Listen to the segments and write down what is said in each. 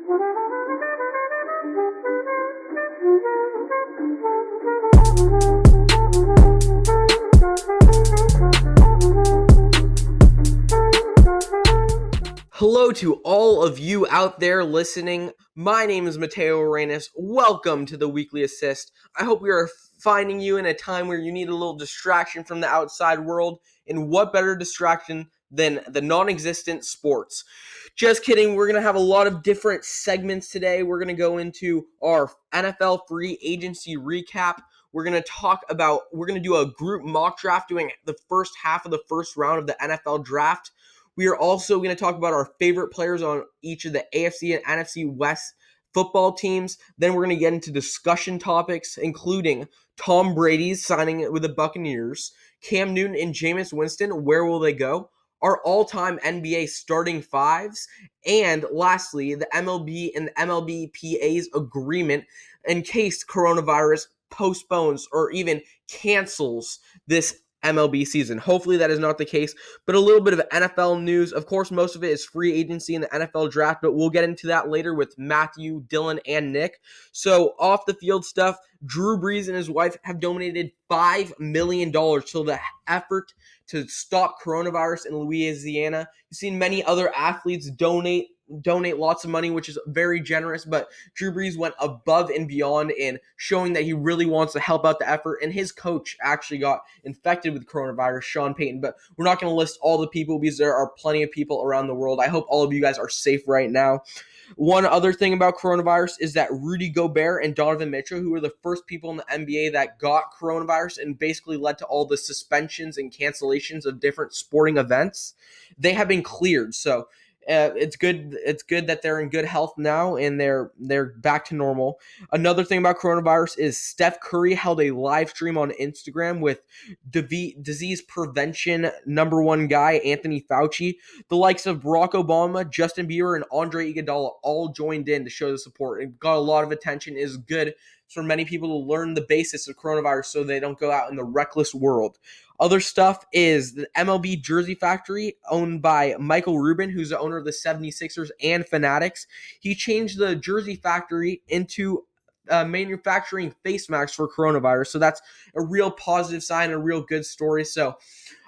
Hello to all of you out there listening. My name is Mateo Arenas. Welcome to the Weekly Assist. I hope we are finding you in a time where you need a little distraction from the outside world. And what better distraction than the non-existent sports? Just kidding. We're going to have a lot of different segments today. We're going to go into our NFL free agency recap. We're going to do a group mock draft doing the first half of the first round of the NFL draft. We are also going to talk about our favorite players on each of the AFC and NFC West football teams. Then we're going to get into discussion topics, including Tom Brady's signing with the Buccaneers, Cam Newton and Jameis Winston, where will they go? Our all-time NBA starting fives, and lastly, the MLB and the MLBPA's agreement in case coronavirus postpones or even cancels this MLB season. Hopefully that is not the case, but a little bit of NFL news. Of course, most of it is free agency in the NFL draft, but we'll get into that later with Matthew, Dylan, and Nick. So off the field stuff, Drew Brees and his wife have donated $5 million to the effort to stop coronavirus in Louisiana. You've seen many other athletes donate lots of money, which is very generous, but Drew Brees went above and beyond in showing that he really wants to help out the effort, and his coach actually got infected with coronavirus, Sean Payton, but we're not going to list all the people because there are plenty of people around the world. I hope all of you guys are safe right now. One other thing about coronavirus is that Rudy Gobert and Donovan Mitchell, who were the first people in the NBA that got coronavirus and basically led to all the suspensions and cancellations of different sporting events, they have been cleared. So it's good that they're in good health now and they're back to normal. Another thing about coronavirus is Steph Curry held a live stream on Instagram with disease prevention #1 guy Anthony Fauci. The likes of Barack Obama, Justin Bieber, and Andre Iguodala all joined in to show the support. It got a lot of attention. It is good for many people to learn the basics of coronavirus so they don't go out in the reckless world. Other stuff is the MLB Jersey Factory, owned by Michael Rubin, who's the owner of the 76ers and Fanatics. He changed the Jersey Factory into manufacturing face masks for coronavirus. So that's a real positive sign, a real good story. So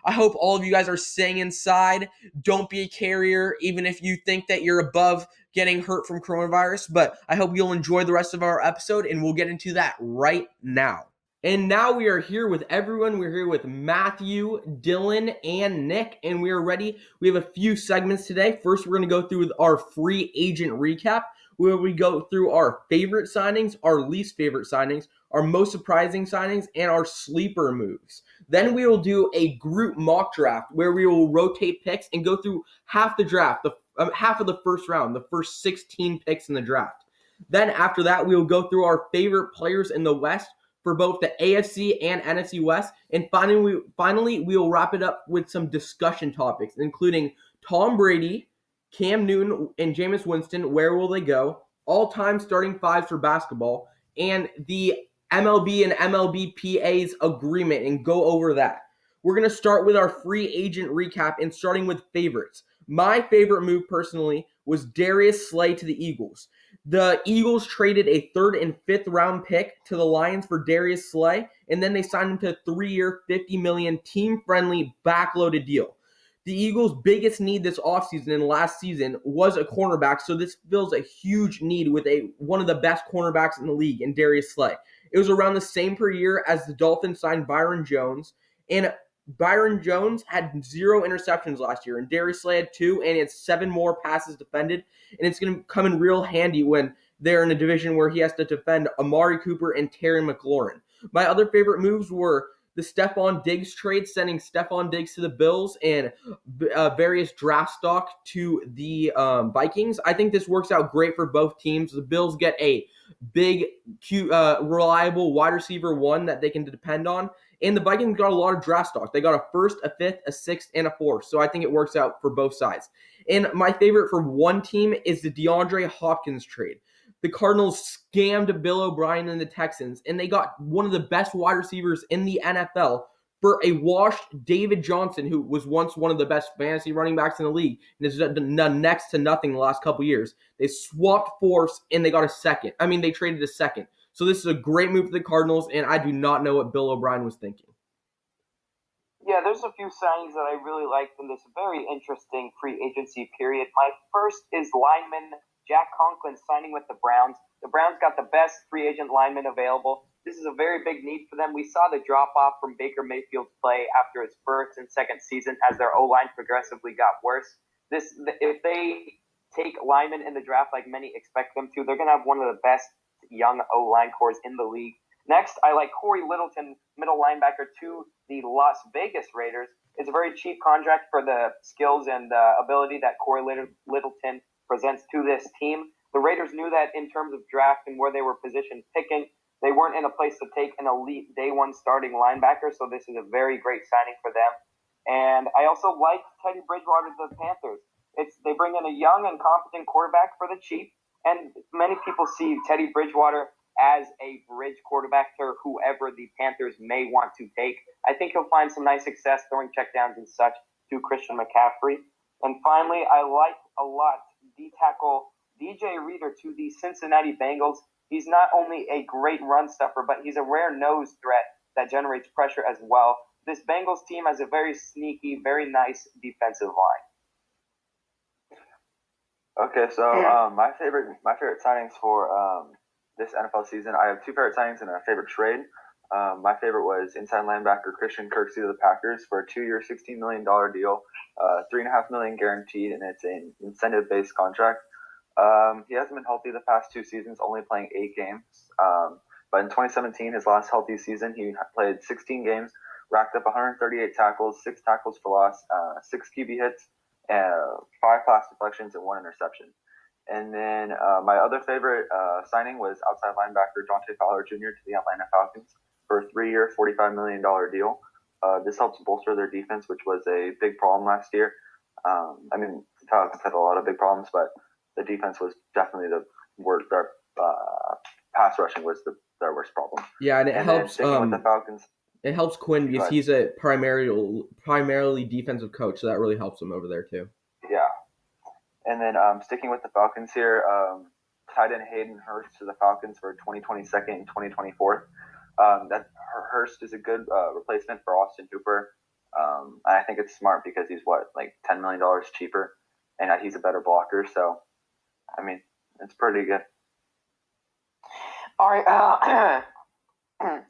I hope all of you guys are staying inside. Don't be a carrier, even if you think that you're above getting hurt from coronavirus. But I hope you'll enjoy the rest of our episode, and we'll get into that right now. And now we are here with everyone. We're here with Matthew, Dylan, and Nick, and we are ready. We have a few segments today. First, we're going to go through our free agent recap, where we go through our favorite signings, our least favorite signings, our most surprising signings, and our sleeper moves. Then we will do a group mock draft, where we will rotate picks and go through half the draft, half of the first round, the first 16 picks in the draft. Then after that, we will go through our favorite players in the West, for both the AFC and NFC West. And finally, we will wrap it up with some discussion topics, including Tom Brady, Cam Newton, and Jameis Winston, where will they go, all-time starting fives for basketball, and the MLB and MLBPA's agreement, and go over that. We're going to start with our free agent recap and starting with favorites. My favorite move personally was Darius Slay to the Eagles. The Eagles traded a 3rd and 5th round pick to the Lions for Darius Slay, and then they signed him to a 3-year, $50 million team-friendly, backloaded deal. The Eagles' biggest need this offseason and last season was a cornerback, so this fills a huge need with one of the best cornerbacks in the league in Darius Slay. It was around the same per year as the Dolphins signed Byron Jones, and Byron Jones had 0 interceptions last year, and Darius Slay had 2, and he had 7 more passes defended, and it's going to come in real handy when they're in a division where he has to defend Amari Cooper and Terry McLaurin. My other favorite moves were the Stephon Diggs trade, sending Stephon Diggs to the Bills and various draft stock to the Vikings. I think this works out great for both teams. The Bills get a big, cute, reliable wide receiver 1 that they can depend on. And the Vikings got a lot of draft stock. They got a 1st, a 5th, a 6th, and a 4th. So I think it works out for both sides. And my favorite for one team is the DeAndre Hopkins trade. The Cardinals scammed Bill O'Brien and the Texans, and they got one of the best wide receivers in the NFL for a washed David Johnson, who was once one of the best fantasy running backs in the league and has done next to nothing the last couple years. They swapped fourths and they got a second. I mean, they traded a second. So this is a great move for the Cardinals, and I do not know what Bill O'Brien was thinking. Yeah, there's a few signings that I really liked in this very interesting free agency period. My first is lineman Jack Conklin signing with the Browns. The Browns got the best free agent lineman available. This is a very big need for them. We saw the drop-off from Baker Mayfield's play after his first and second season as their O-line progressively got worse. If they take linemen in the draft like many expect them to, they're going to have one of the best young O-line cores in the league. Next, I like Cory Littleton, middle linebacker to the Las Vegas Raiders. It's a very cheap contract for the skills and ability that Cory Littleton presents to this team. The Raiders knew that in terms of draft and where they were positioned picking, they weren't in a place to take an elite day one starting linebacker, so this is a very great signing for them. And I also like Teddy Bridgewater to the Panthers. They bring in a young and competent quarterback for the cheap, and many people see Teddy Bridgewater as a bridge quarterback to whoever the Panthers may want to take. I think he'll find some nice success throwing checkdowns and such to Christian McCaffrey. And finally, I like a lot D-tackle DJ Reader to the Cincinnati Bengals. He's not only a great run stuffer, but he's a rare nose threat that generates pressure as well. This Bengals team has a very sneaky, very nice defensive line. Okay, so my favorite signings for this NFL season, I have two favorite signings and a favorite trade. My favorite was inside linebacker Christian Kirksey of the Packers for a 2-year, $16 million deal, $3.5 million guaranteed, and it's an incentive-based contract. He hasn't been healthy the past 2 seasons, only playing 8 games. But in 2017, his last healthy season, he played 16 games, racked up 138 tackles, 6 tackles for loss, 6 QB hits, 5 pass deflections, and 1 interception. And then my other favorite signing was outside linebacker Dante Fowler Jr. to the Atlanta Falcons for a 3-year, $45 million deal. This helps bolster their defense, which was a big problem last year. I mean, the Falcons had a lot of big problems, but the defense was definitely the worst. Their pass rushing was their worst problem. Yeah, and it helps. With the Falcons, it helps Quinn because he's a primarily defensive coach, so that really helps him over there too. Yeah. And then sticking with the Falcons here, tight end Hayden Hurst to the Falcons for 2022 and 2024. That Hurst is a good replacement for Austin Hooper. And I think it's smart because he's like $10 million cheaper, and he's a better blocker. So, I mean, it's pretty good. All right.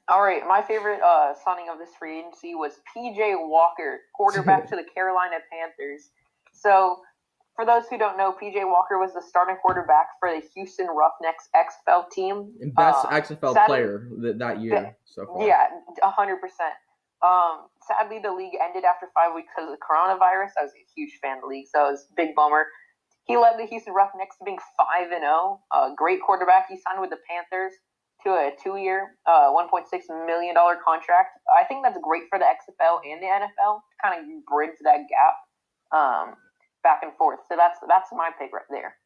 All right. My favorite signing of this free agency was P.J. Walker, quarterback to the Carolina Panthers. So, for those who don't know, P.J. Walker was the starting quarterback for the Houston Roughnecks XFL team. Best XFL player that year so far. Yeah, 100%. Sadly, the league ended after 5 weeks because of the coronavirus. I was a huge fan of the league, so it was a big bummer. He led the Houston Roughnecks to being 5-0. Great quarterback. He signed with the Panthers to a 2-year, $1.6 million contract. I think that's great for the XFL and the NFL to kind of bridge that gap back and forth. So that's my pick right there.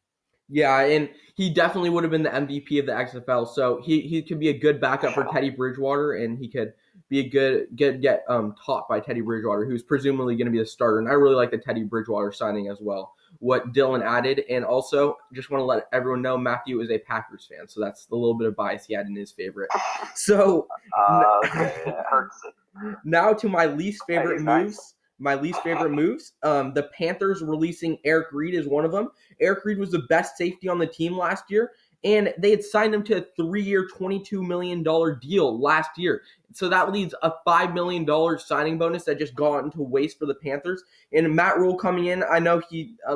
Yeah, and he definitely would have been the MVP of the XFL. So he could be a good backup for Teddy Bridgewater, and he could be a get taught by Teddy Bridgewater, who's presumably going to be the starter. And I really like the Teddy Bridgewater signing as well. What Dylan added, and also just want to let everyone know Matthew is a Packers fan, so that's the little bit of bias he had in his favorite. So now to my least favorite moves. Nice. My least favorite moves, the Panthers releasing Eric Reed is one of them. Eric Reed was the best safety on the team last year, and they had signed him to a 3-year, $22 million deal last year. So that leaves a $5 million signing bonus that just got into waste for the Panthers. And Matt Rule coming in, I know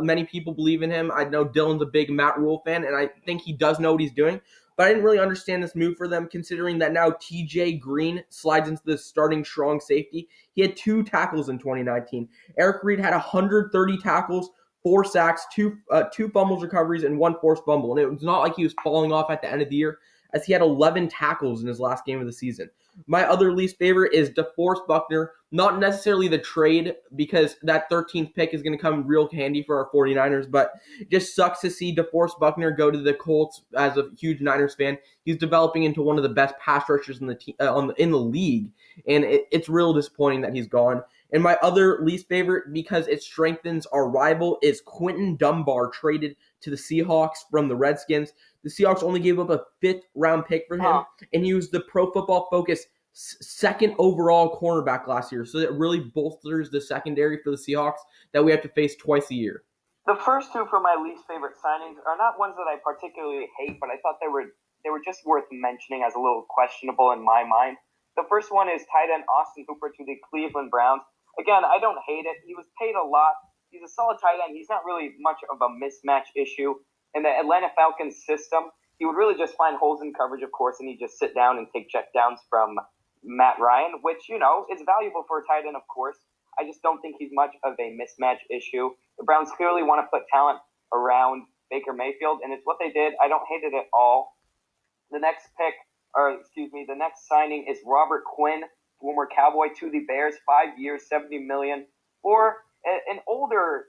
many people believe in him. I know Dylan's a big Matt Rule fan, and I think he does know what he's doing. But I didn't really understand this move for them, considering that now TJ Green slides into the starting strong safety. He had 2 tackles in 2019. Eric Reed had 130 tackles, 4 sacks, 2 fumbles recoveries, and 1 forced fumble. And it was not like he was falling off at the end of the year, as he had 11 tackles in his last game of the season. My other least favorite is DeForest Buckner. Not necessarily the trade, because that 13th pick is going to come real handy for our 49ers, but it just sucks to see DeForest Buckner go to the Colts. As a huge Niners fan, he's developing into one of the best pass rushers in the league, and it's real disappointing that he's gone. And my other least favorite, because it strengthens our rival, is Quentin Dunbar traded to the Seahawks from the Redskins. The Seahawks only gave up a 5th-round pick for him, and he was the Pro Football Focus second overall cornerback last year. So it really bolsters the secondary for the Seahawks that we have to face twice a year. The first two for my least favorite signings are not ones that I particularly hate, but I thought they were just worth mentioning as a little questionable in my mind. The first one is tight end Austin Hooper to the Cleveland Browns. Again, I don't hate it. He was paid a lot. He's a solid tight end. He's not really much of a mismatch issue. In the Atlanta Falcons system, he would really just find holes in coverage, of course, and he'd just sit down and take checkdowns from Matt Ryan, which, is valuable for a tight end, of course. I just don't think he's much of a mismatch issue. The Browns clearly want to put talent around Baker Mayfield, and it's what they did. I don't hate it at all. The next signing is Robert Quinn, former Cowboy, to the Bears, 5 years, $70 million, for an older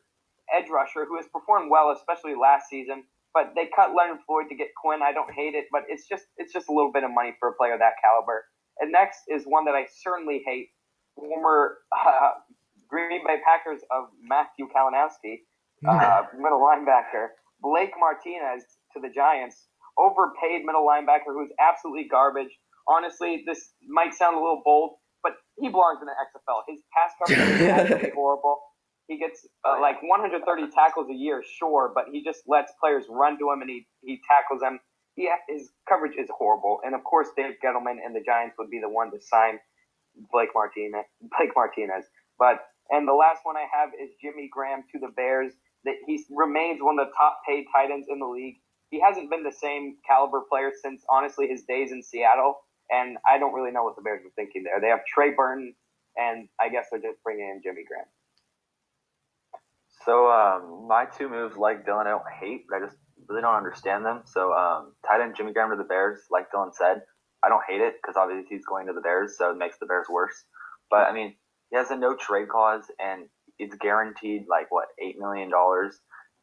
edge rusher who has performed well, especially last season. But they cut Leonard Floyd to get Quinn. I don't hate it, but it's just a little bit of money for a player of that caliber. And next is one that I certainly hate, former Green Bay Packers of Matthew Kalinowski, middle linebacker, Blake Martinez to the Giants, overpaid middle linebacker who's absolutely garbage. Honestly, this might sound a little bold, but he belongs in the XFL. His pass coverage is absolutely horrible. He gets 130 tackles a year, sure, but he just lets players run to him and he tackles them. His coverage is horrible. And, of course, Dave Gettleman and the Giants would be the one to sign Blake Martinez. And the last one I have is Jimmy Graham to the Bears. That he remains one of the top-paid tight ends in the league. He hasn't been the same caliber player since, honestly, his days in Seattle. And I don't really know what the Bears are thinking there. They have Trey Burton, and I guess they're just bringing in Jimmy Graham. So my two moves, like Dylan, I don't hate, but I just really don't understand them. So tight end Jimmy Graham to the Bears, like Dylan said, I don't hate it because obviously he's going to the Bears, so it makes the Bears worse. But I mean, he has a no trade clause, and it's guaranteed $8 million.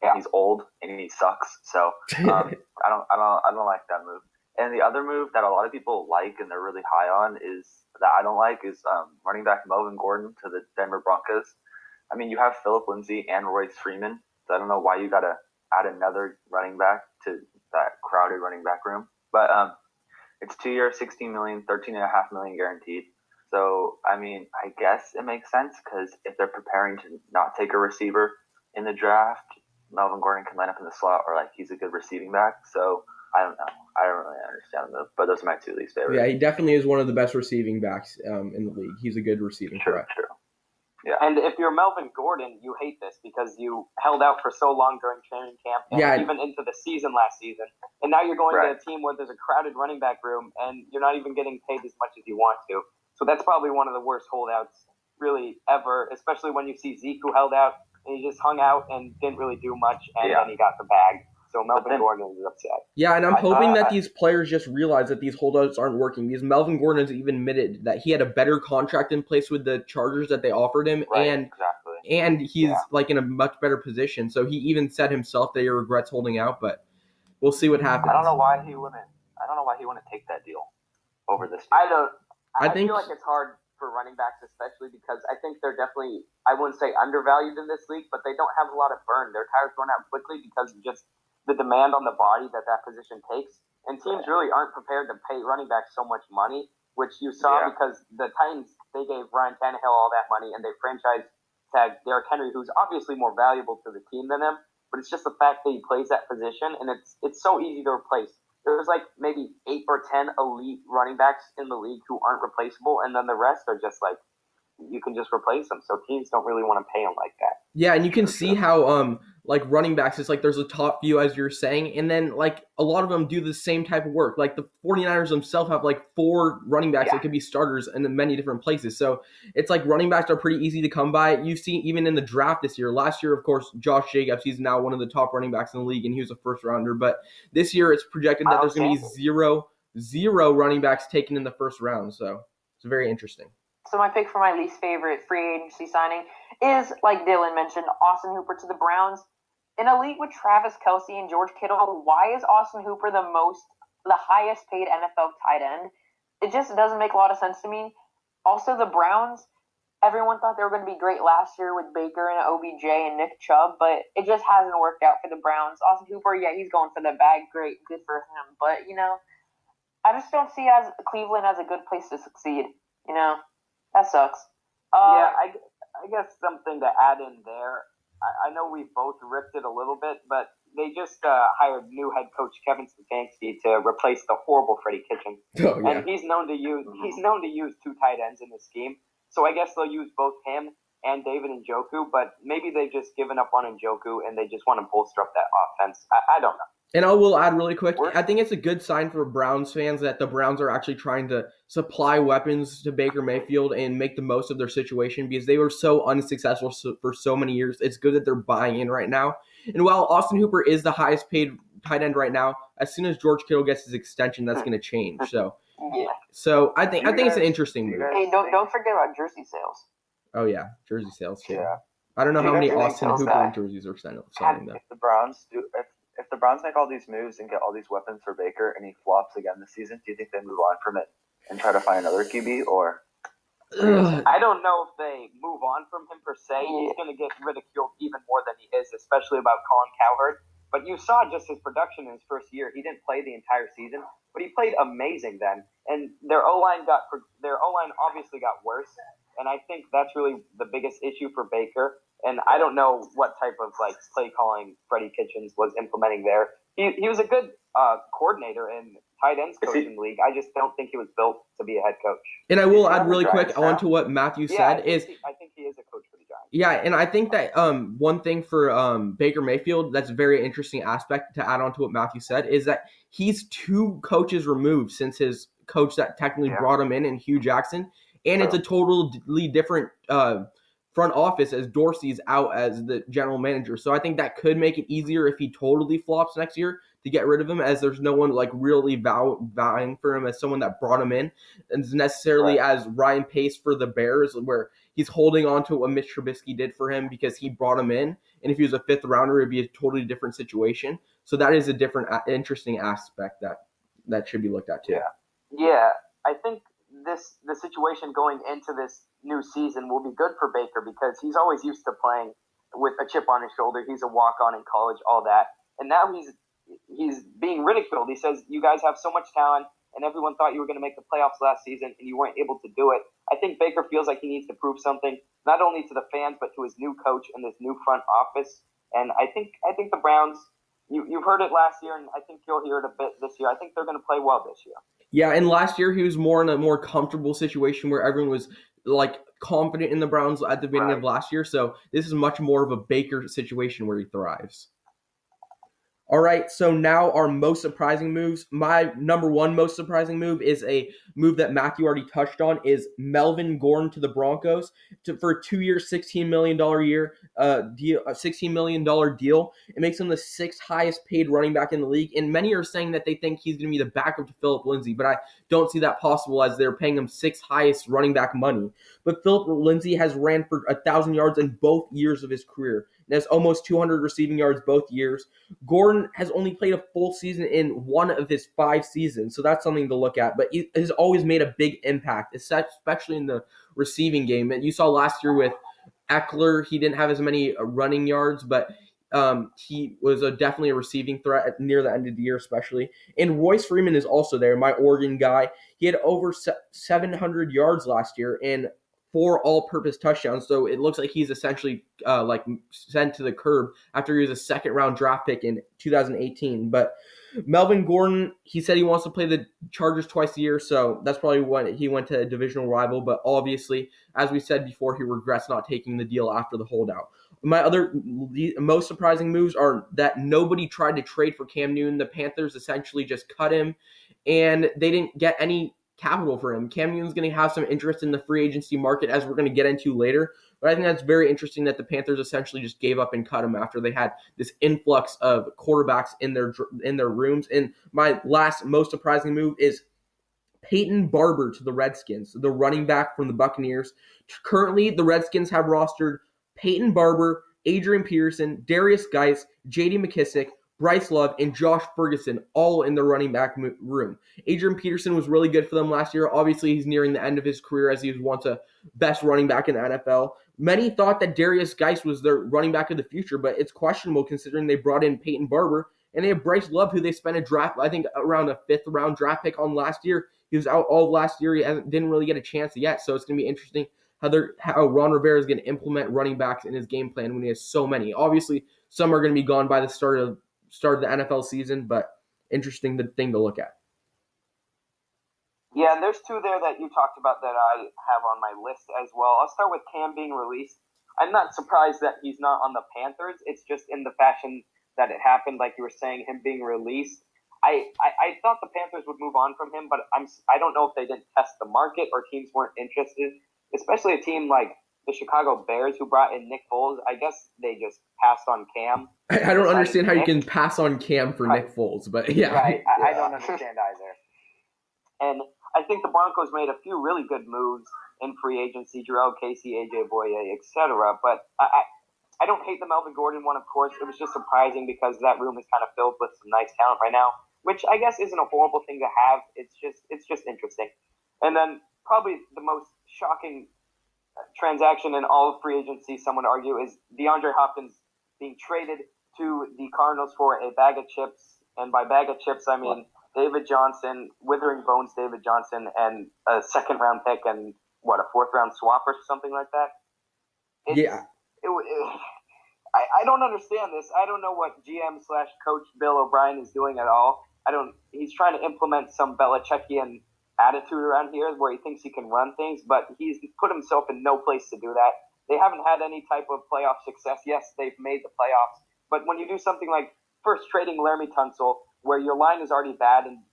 And he's old and he sucks. So I don't like that move. And the other move that a lot of people like and they're really high on is running back Melvin Gordon to the Denver Broncos. I mean, you have Phillip Lindsay and Royce Freeman, so I don't know why you got to add another running back to that crowded running back room. But it's 2 years, $16 million, $13.5 million guaranteed. So, I mean, I guess it makes sense because if they're preparing to not take a receiver in the draft, Melvin Gordon can line up in the slot or he's a good receiving back. So, I don't know. I don't really understand the move, but those are my two least favorite. Yeah, he definitely is one of the best receiving backs in the league. He's a good receiving threat. True. Yeah. And if you're Melvin Gordon, you hate this because you held out for so long during training camp and even into the season last season. And now you're going to a team where there's a crowded running back room and you're not even getting paid as much as you want to. So that's probably one of the worst holdouts really ever, especially when you see Zeke who held out and he just hung out and didn't really do much and then he got the bag. So Melvin Gordon is upset. Yeah, and I'm hoping that these players just realize that these holdouts aren't working because Melvin Gordon has even admitted that he had a better contract in place with the Chargers that they offered him, and he's in a much better position. So he even said himself that he regrets holding out, but we'll see what happens. I don't know why he wouldn't take that deal over this deal. I feel like it's hard for running backs, especially because I think they're definitely, I wouldn't say undervalued in this league, but they don't have a lot of burn. Their tires run out quickly because of just the demand on the body that position takes. And teams really aren't prepared to pay running backs so much money, which you saw because the Titans, they gave Ryan Tannehill all that money and they franchise tagged Derrick Henry, who's obviously more valuable to the team than him, but it's just the fact that he plays that position and it's so easy to replace. There's maybe 8 or 10 elite running backs in the league who aren't replaceable, and then the rest are just you can just replace them. So teams don't really want to pay them like that. Yeah, and you can see how running backs, it's there's a top few, as you're saying, and then a lot of them do the same type of work. The 49ers themselves have 4 running backs that could be starters in many different places. So it's running backs are pretty easy to come by. You've seen even in the draft this year. Last year, of course, Josh Jacobs, he's now one of the top running backs in the league, and he was a first rounder. But this year it's projected that there's going to be zero running backs taken in the first round. So It's very interesting. So my pick for my least favorite free agency signing is, like Dylan mentioned, Austin Hooper to the Browns. In a league with Travis Kelce and George Kittle, why is Austin Hooper the highest paid NFL tight end? It just doesn't make a lot of sense to me. Also, the Browns, everyone thought they were going to be great last year with Baker and OBJ and Nick Chubb, but it just hasn't worked out for the Browns. Austin Hooper, yeah, he's going for the bag. Great, good for him. But, I just don't see Cleveland as a good place to succeed. That sucks. I guess something to add in there. I know we both ripped it a little bit, but they just hired new head coach Kevin Stefanski to replace the horrible Freddie Kitchens, and he's known to use two tight ends in the scheme. So I guess they'll use both him and David Njoku, but maybe they've just given up on Njoku and they just want to bolster up that offense. I don't know. And I will add really quick, I think it's a good sign for Browns fans that the Browns are actually trying to supply weapons to Baker Mayfield and make the most of their situation because they were so unsuccessful for so many years. It's good that they're buying in right now. And while Austin Hooper is the highest paid tight end right now, as soon as George Kittle gets his extension, that's going to change. So I think it's an interesting move. Hey, don't forget about jersey sales. Oh yeah, jersey sales too. Yeah. I don't know how many Austin Hooper jerseys are selling though. If the Browns make all these moves and get all these weapons for Baker and he flops again this season, do you think they move on from it and try to find another QB? Or I don't know if they move on from him per se. He's going to get ridiculed even more than he is, especially about Colin Cowherd. But you saw just his production in his first year. He didn't play the entire season, but he played amazing then. And their O-line obviously got worse. And I think that's really the biggest issue for Baker. And I don't know what type of play calling Freddie Kitchens was implementing there. He was a good coordinator in tight ends coaching league. I just don't think he was built to be a head coach. And I will add really quick on to what Matthew said I think he is a coach for the Giants. Yeah, and I think that one thing for Baker Mayfield that's a very interesting aspect to add on to what Matthew said is that he's 2 coaches removed since his coach that technically brought him in Hugh Jackson. And it's a totally different front office as Dorsey's out as the general manager. So I think that could make it easier if he totally flops next year to get rid of him, as there's no one really vying for him as someone that brought him in, and necessarily as Ryan Pace for the Bears, where he's holding on to what Mitch Trubisky did for him because he brought him in. And if he was a 5th rounder, it'd be a totally different situation. So that is a different, interesting aspect that should be looked at too. Yeah. I think the situation going into this new season will be good for Baker because he's always used to playing with a chip on his shoulder. He's a walk-on in college, all that. And now he's being ridiculed. He says, you guys have so much talent, and everyone thought you were going to make the playoffs last season, and you weren't able to do it. I think Baker feels like he needs to prove something, not only to the fans, but to his new coach and this new front office. And I think the Browns, you've heard it last year, and I think you'll hear it a bit this year. I think they're going to play well this year. Yeah, and last year he was more in a more comfortable situation where everyone was confident in the Browns at the beginning of last year. So this is much more of a Baker situation where he thrives. All right, so now our most surprising moves. My number one most surprising move is a move that Matthew already touched on, is Melvin Gordon to the Broncos for a 2-year, $16 million deal, a $16 million deal. It makes him the 6th highest paid running back in the league, and many are saying that they think he's going to be the backup to Phillip Lindsay, but I don't see that possible as they're paying him 6th highest running back money. But Phillip Lindsay has ran for 1,000 yards in both years of his career, and has almost 200 receiving yards both years. Gordon has only played a full season in 1 of his 5 seasons, so that's something to look at. But he has always made a big impact, especially in the receiving game. And you saw last year with Eckler, he didn't have as many running yards, but he was definitely a receiving threat near the end of the year especially. And Royce Freeman is also there, my Oregon guy. He had over 700 yards last year and 4 all-purpose touchdowns, so it looks like he's essentially sent to the curb after he was a 2nd-round draft pick in 2018. But Melvin Gordon, he said he wants to play the Chargers twice a year, so that's probably when he went to a divisional rival. But obviously, as we said before, he regrets not taking the deal after the holdout. My other most surprising moves are that nobody tried to trade for Cam Newton. The Panthers essentially just cut him, and they didn't get any capital for him. Cam Newton's going to have some interest in the free agency market, as we're going to get into later. But I think that's very interesting that the Panthers essentially just gave up and cut him after they had this influx of quarterbacks in their rooms. And my last most surprising move is Payton Barbour to the Redskins, the running back from the Buccaneers. Currently, the Redskins have rostered Payton Barbour, Adrian Peterson, Darius Geis, J.D. McKissick, Bryce Love, and Josh Ferguson, all in the running back room. Adrian Peterson was really good for them last year. Obviously, he's nearing the end of his career as he was once a best running back in the NFL. Many thought that Darius Geis was their running back of the future, but it's questionable considering they brought in Payton Barbour, and they have Bryce Love, who they spent around a 5th-round draft pick on last year. He was out all of last year. He didn't really get a chance yet, so it's going to be interesting how Ron Rivera is going to implement running backs in his game plan when he has so many. Obviously, some are going to be gone by the start of the NFL season, but interesting thing to look at. Yeah, and there's two there that you talked about that I have on my list as well. I'll start with Cam being released. I'm not surprised that he's not on the Panthers. It's just in the fashion that it happened, like you were saying, him being released. I thought the Panthers would move on from him, but I don't know if they didn't test the market or teams weren't interested, especially a team like the Chicago Bears who brought in Nick Foles. I guess they just passed on Cam. I don't understand how you can pass on Cam for Nick Foles, but yeah. Right, I don't understand either. And I think the Broncos made a few really good moves in free agency, Jarrell Casey, AJ Boye, etc. But I don't hate the Melvin Gordon one, of course. It was just surprising because that room is kind of filled with some nice talent right now, which I guess isn't a horrible thing to have. It's just interesting. And then probably the most shocking transaction in all of free agency, some would argue, is DeAndre Hopkins being traded to the Cardinals for a bag of chips. And by bag of chips, I mean David Johnson, Withering Bones David Johnson, and a 2nd-round pick and, a 4th-round swap or something like that? I don't understand this. I don't know what GM/coach Bill O'Brien is doing at all. He's trying to implement some Belichickian attitude around here where he thinks he can run things, but he's put himself in no place to do that. They haven't had any type of playoff success. Yes, they've made the playoffs, but when you do something like first trading Laramie Tunsil, where your line is already bad and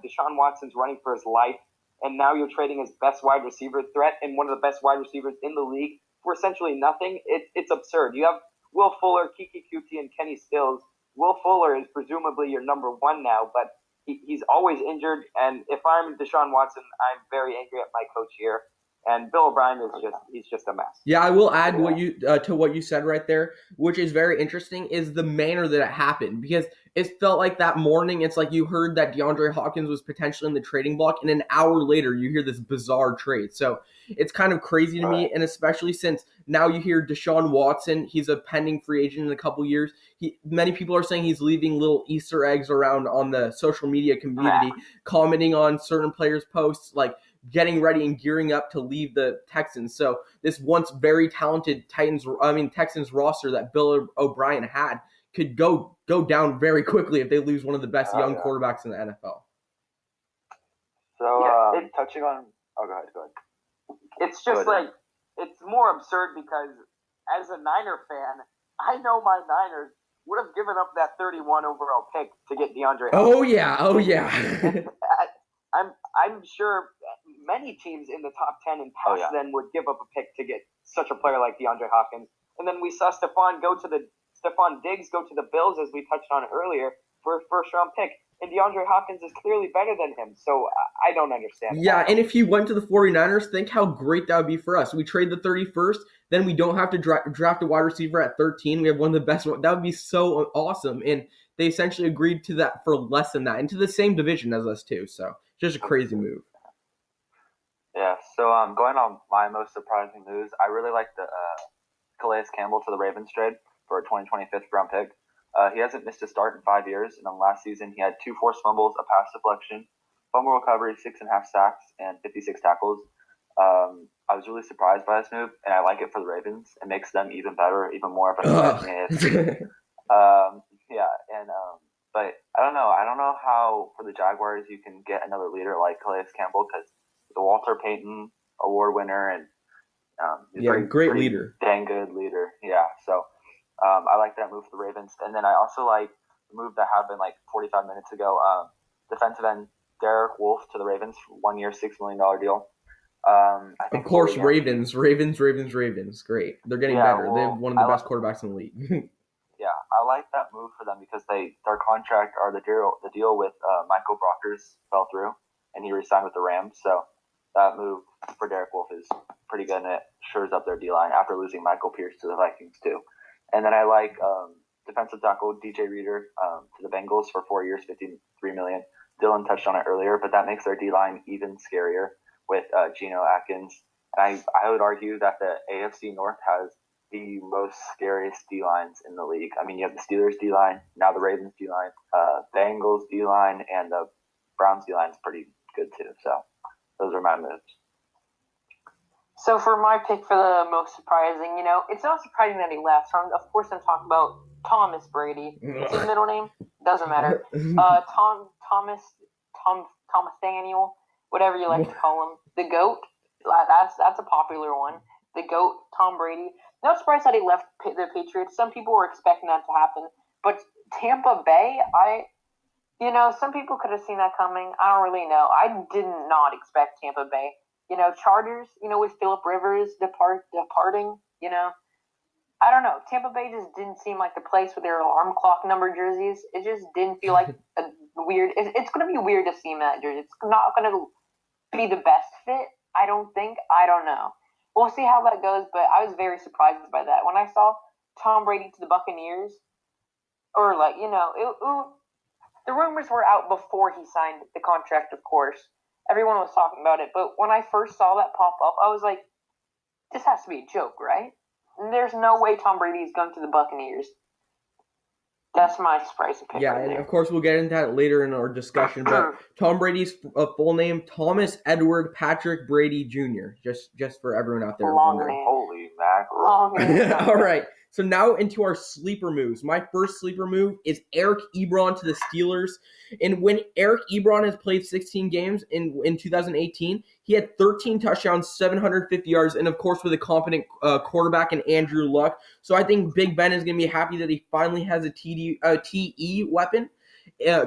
Deshaun Watson's running for his life, and now you're trading his best wide receiver threat and one of the best wide receivers in the league for essentially nothing, it's absurd. You have Will Fuller, Kiki Kuti, and Kenny Stills. Will Fuller is presumably your number one now, but he's always injured, and if I'm Deshaun Watson, I'm very angry at my coach here. And Bill O'Brien he's just a mess. Yeah, I will add to what you said right there, which is very interesting, is the manner that it happened. Because it felt like that morning, it's like you heard that DeAndre Hopkins was potentially in the trading block, and an hour later you hear this bizarre trade. So it's kind of crazy to me, and especially since now you hear Deshaun Watson, he's a pending free agent in a couple years. Many people are saying he's leaving little Easter eggs around on the social media community, commenting on certain players' posts, like getting ready and gearing up to leave the Texans. So this once very talented Texans roster that Bill O'Brien had could go down very quickly if they lose one of the best young quarterbacks in the NFL. So touching on, go ahead. It's just it's more absurd because as a Niner fan, I know my Niners would have given up that 31 overall pick to get DeAndre Hopkins. Oh yeah. I'm sure many teams in the top 10 and past then would give up a pick to get such a player like DeAndre Hopkins. And then we saw Stephon Diggs go to the Bills, as we touched on earlier, for a first-round pick. And DeAndre Hopkins is clearly better than him, so I don't understand. Yeah, and if he went to the 49ers, think how great that would be for us. We trade the 31st, then we don't have to draft a wide receiver at 13. We have one of the best. That would be so awesome. And they essentially agreed to that for less than that, into the same division as us too. So just a crazy move. Yeah, so going on my most surprising news, I really like the Calais Campbell to the Ravens trade for a 2025th round pick. He hasn't missed a start in 5 years, and last season he had 2 forced fumbles, a pass deflection, fumble recovery, 6.5 sacks, and 56 tackles. I was really surprised by this move, and I like it for the Ravens. It makes them even better, even more of a threat in the AFC. But I don't know. I don't know how for the Jaguars you can get another leader like Calais Campbell, because the Walter Payton Award winner and he's great leader, dang good leader. Yeah, so I like that move for the Ravens, and then I also like the move that happened like 45 minutes ago. Defensive end Derek Wolfe to the Ravens for 1 year, $6 million deal. I think of course, Ravens. Great. They're getting better. They have one of the best quarterbacks in the league. Yeah, I like that move for them because their contract or the deal with Michael Brockers fell through. and he re-signed with the Rams. So that move for Derek Wolfe is pretty good, and it shores up their D-line after losing Michael Pierce to the Vikings too. And then I like defensive tackle DJ Reader to the Bengals for 4 years, $53 million. Dylan touched on it earlier, but that makes their D-line even scarier with Geno Atkins. And I would argue that the AFC North has the most scariest D-lines in the league. I mean, you have the Steelers D-line, now the Ravens D-line, Bengals D-line, and the Browns D-line is pretty good too. So those are my moves. So for my pick for the most surprising, it's not surprising that he left. So of course I'm talking about Thomas Brady. What's his middle name? Doesn't matter. Thomas Daniel, whatever you like to call him. The GOAT. That's a popular one. The GOAT, Tom Brady. Not surprised that he left the Patriots. Some people were expecting that to happen. But Tampa Bay, some people could have seen that coming. I don't really know. I did not expect Tampa Bay. Chargers, with Phillip Rivers departing, I don't know. Tampa Bay just didn't seem like the place with their alarm clock number jerseys. It just didn't feel like a weird. It's going to be weird to see him in that jersey. It's not going to be the best fit, I don't think. I don't know. We'll see how that goes, but I was very surprised by that. When I saw Tom Brady to the Buccaneers, or the rumors were out before he signed the contract, of course. Everyone was talking about it, but when I first saw that pop up, I was like, this has to be a joke, right? There's no way Tom Brady is going to the Buccaneers. That's my surprising pick. Yeah, and of course we'll get into that later in our discussion, but Tom Brady's full name, Thomas Edward Patrick Brady Jr., just for everyone out there wondering. Holy mackerel. All right. So now into our sleeper moves. My first sleeper move is Eric Ebron to the Steelers. And when Eric Ebron has played 16 games in 2018, he had 13 touchdowns, 750 yards, and of course with a competent quarterback in Andrew Luck. So I think Big Ben is going to be happy that he finally has a TE weapon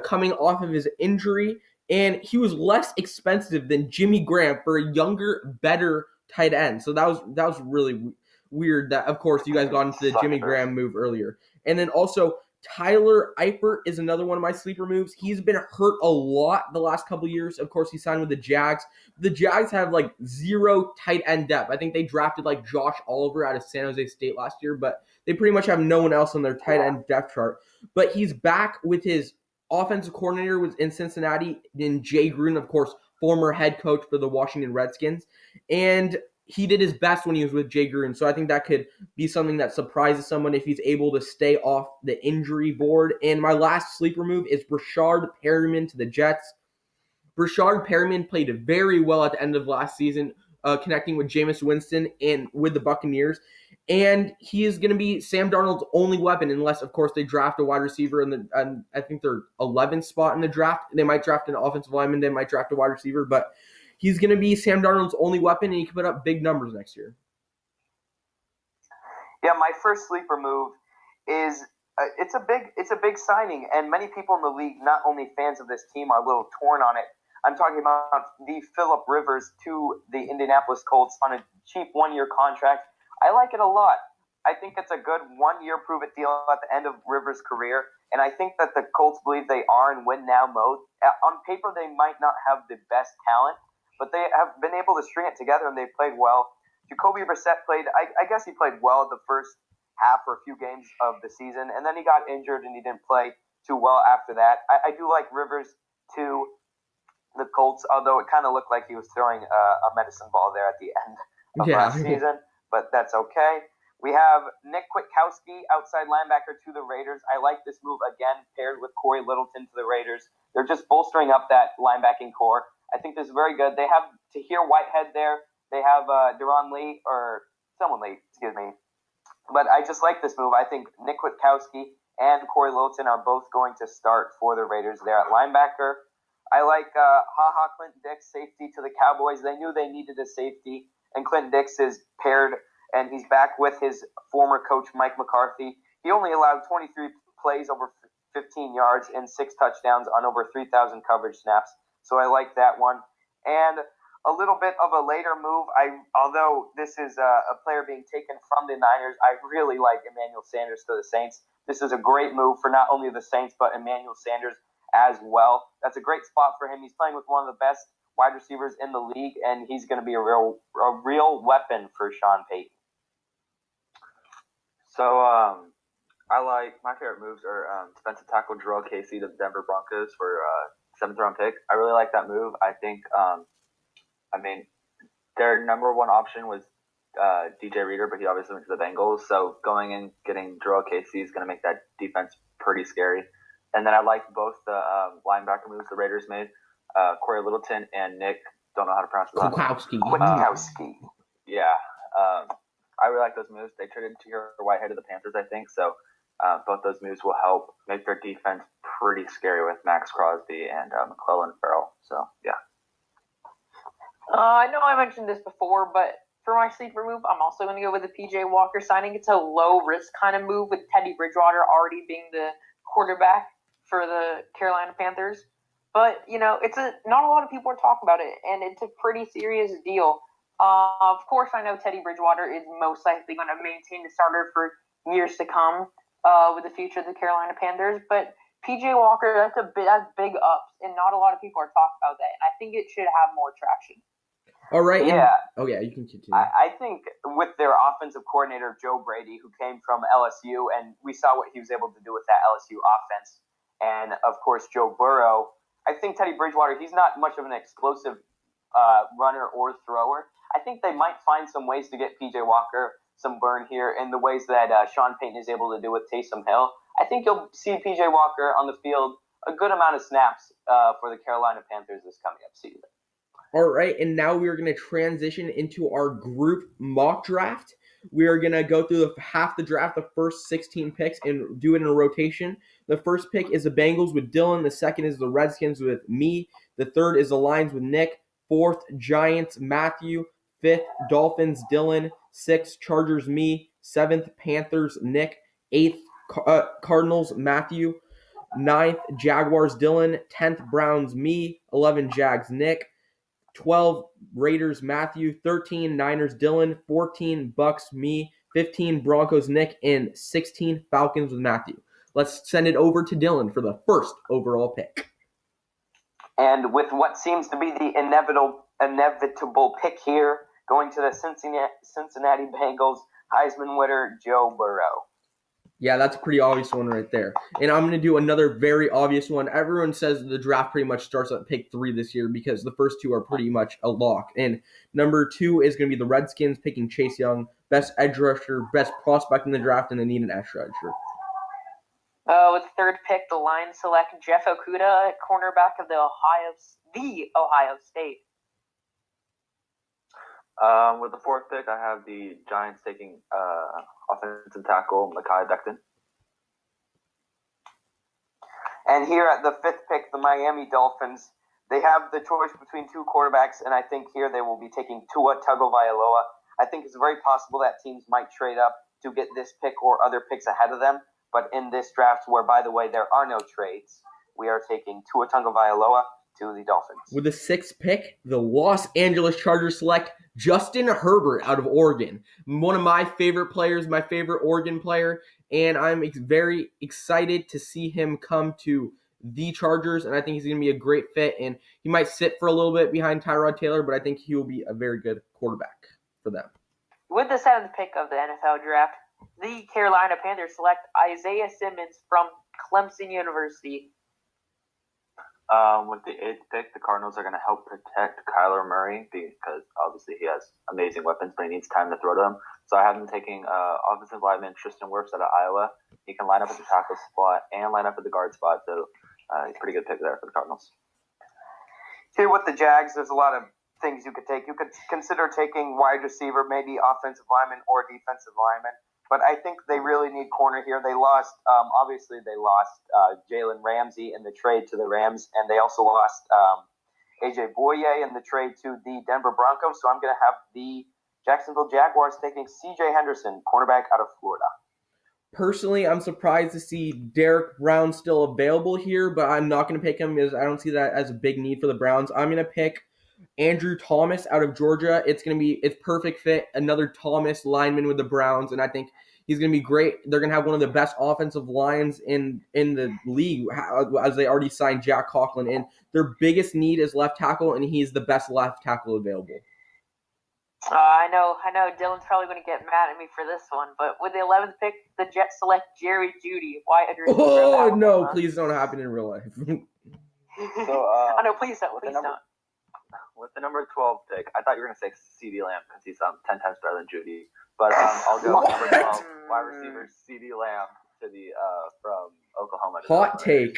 coming off of his injury. And he was less expensive than Jimmy Graham for a younger, better tight end. So that was really weird that, of course, you guys got into the Jimmy Graham move earlier. And then also, Tyler Eifert is another one of my sleeper moves. He's been hurt a lot the last couple years. Of course, he signed with the Jags. The Jags have, zero tight end depth. I think they drafted, Josh Oliver out of San Jose State last year, but they pretty much have no one else on their tight end depth chart. But he's back with his offensive coordinator was in Cincinnati, in Jay Gruden, of course, former head coach for the Washington Redskins. And he did his best when he was with Jay Gruden. So I think that could be something that surprises someone if he's able to stay off the injury board. And my last sleeper move is Brashard Perriman to the Jets. Brashard Perriman played very well at the end of last season, connecting with Jameis Winston and with the Buccaneers. And he is going to be Sam Darnold's only weapon unless, of course, they draft a wide receiver and I think they're 11th spot in the draft. They might draft an offensive lineman. They might draft a wide receiver, but he's going to be Sam Darnold's only weapon, and he can put up big numbers next year. Yeah, my first sleeper move is it's a big signing, and many people in the league, not only fans of this team, are a little torn on it. I'm talking about the Phillip Rivers to the Indianapolis Colts on a cheap one-year contract. I like it a lot. I think it's a good one-year prove-it deal at the end of Rivers' career, and I think that the Colts believe they are in win-now mode. On paper, they might not have the best talent, but they have been able to string it together, and they've played well. Jacoby Brissett played, I guess he played well the first half or a few games of the season, and then he got injured and he didn't play too well after that. I do like Rivers to the Colts, although it kind of looked like he was throwing a medicine ball there at the end of last season, but that's okay. We have Nick Kwiatkowski, outside linebacker to the Raiders. I like this move again, paired with Cory Littleton to the Raiders. They're just bolstering up that linebacking core. I think this is very good. They have Tahir Whitehead there. They have Deron Lee, or someone Lee, excuse me. But I just like this move. I think Nick Kwiatkowski and Cory Littleton are both going to start for the Raiders there at linebacker. I like Clinton Dix, safety to the Cowboys. They knew they needed a safety, and Clinton Dix is paired, and he's back with his former coach, Mike McCarthy. He only allowed 23 plays over 15 yards and 6 touchdowns on over 3,000 coverage snaps. So I like that one. And a little bit of a later move, although this is a player being taken from the Niners, I really like Emmanuel Sanders to the Saints. This is a great move for not only the Saints, but Emmanuel Sanders as well. That's a great spot for him. He's playing with one of the best wide receivers in the league, and he's going to be a real weapon for Sean Payton. So I like my favorite moves are defensive tackle Jarrell Casey to the Denver Broncos for 7th round pick. I really like that move. I think their number one option was DJ Reader, but he obviously went to the Bengals. So going and getting Jarrell Casey is going to make that defense pretty scary. And then I like both the linebacker moves the Raiders made. Cory Littleton and Nick, don't know how to pronounce it. Kwiatkowski. Yeah. I really like those moves. They traded Tahir Whitehead to the Panthers, I think. So both those moves will help make their defense pretty scary with Max Crosby and McClellan Farrell. So, yeah. I know I mentioned this before, but for my sleeper move, I'm also going to go with the P.J. Walker signing. It's a low-risk kind of move with Teddy Bridgewater already being the quarterback for the Carolina Panthers. But, not a lot of people are talking about it, and it's a pretty serious deal. Of course, I know Teddy Bridgewater is most likely going to maintain the starter for years to come with the future of the Carolina Panthers, but P.J. Walker, that's big ups, and not a lot of people are talking about that, and I think it should have more traction. All right. Yeah. You can continue. I think with their offensive coordinator, Joe Brady, who came from LSU, and we saw what he was able to do with that LSU offense, and, of course, Joe Burrow, I think Teddy Bridgewater, he's not much of an explosive runner or thrower. I think they might find some ways to get P.J. Walker some burn here in the ways that Sean Payton is able to do with Taysom Hill. I think you'll see P.J. Walker on the field a good amount of snaps for the Carolina Panthers this coming up season. All right, and now we are going to transition into our group mock draft. We are going to go through half the draft, the first 16 picks, and do it in a rotation. The first pick is the Bengals with Dylan. The second is the Redskins with me. The third is the Lions with Nick. Fourth, Giants, Matthew. Fifth, Dolphins, Dylan. Sixth, Chargers, me. Seventh, Panthers, Nick. Eighth, Cardinals, Matthew. Ninth, Jaguars, Dylan. 10th, Browns, me. 11, Jags, Nick. 12, Raiders, Matthew. 13, Niners, Dylan. 14, Bucks, me. 15, Broncos, Nick. And 16, Falcons with Matthew. Let's send it over to Dylan for the first overall pick. And with what seems to be the inevitable pick here, going to the Cincinnati Bengals, Heisman winner Joe Burrow. Yeah, that's a pretty obvious one right there. And I'm going to do another very obvious one. Everyone says the draft pretty much starts at pick 3 this year because the first two are pretty much a lock. And number 2 is going to be the Redskins picking Chase Young, best edge rusher, best prospect in the draft, and they need an edge rusher. With the third pick, the Lions select Jeff Okudah, cornerback of the Ohio State. With the fourth pick, I have the Giants taking offensive tackle Mekhi Becton. And here at the fifth pick, the Miami Dolphins, they have the choice between two quarterbacks, and I think here they will be taking Tua Tagovailoa. I think it's very possible that teams might trade up to get this pick or other picks ahead of them. But in this draft, where, by the way, there are no trades, we are taking Tua Tagovailoa to the Dolphins. With the sixth pick, the Los Angeles Chargers select Justin Herbert out of Oregon. One of my favorite players, my favorite Oregon player, and I'm very excited to see him come to the Chargers, and I think he's going to be a great fit, and he might sit for a little bit behind Tyrod Taylor, but I think he will be a very good quarterback for them. With the seventh pick of the NFL draft, the Carolina Panthers select Isaiah Simmons from Clemson University. With the eighth pick, the Cardinals are going to help protect Kyler Murray because obviously he has amazing weapons, but he needs time to throw to them. So I have him taking offensive lineman Tristan Wirfs out of Iowa. He can line up at the tackle spot and line up at the guard spot, so he's a pretty good pick there for the Cardinals. Here with the Jags, there's a lot of things you could take. You could consider taking wide receiver, maybe offensive lineman or defensive lineman. But I think they really need corner here. They lost, Jalen Ramsey in the trade to the Rams, and they also lost A.J. Boye in the trade to the Denver Broncos. So I'm going to have the Jacksonville Jaguars taking C.J. Henderson, cornerback out of Florida. Personally, I'm surprised to see Derek Brown still available here, but I'm not going to pick him because I don't see that as a big need for the Browns. I'm going to pick Andrew Thomas out of Georgia. It's perfect fit. Another Thomas lineman with the Browns, and I think He's going to be great. They're going to have one of the best offensive lines in the league, as they already signed Jack Conklin in. Their biggest need is left tackle, and he's the best left tackle available. I know. Dylan's probably going to get mad at me for this one, but with the 11th pick, the Jets select Jerry Jeudy. Why? Oh no! Please don't happen in real life. So, no, please don't. Please don't. With the number 12 pick, I thought you were going to say CD Lamb because he's 10 times better than Jeudy. But I'll go with number 12, wide receiver CD Lamb to the from Oklahoma. Hot take.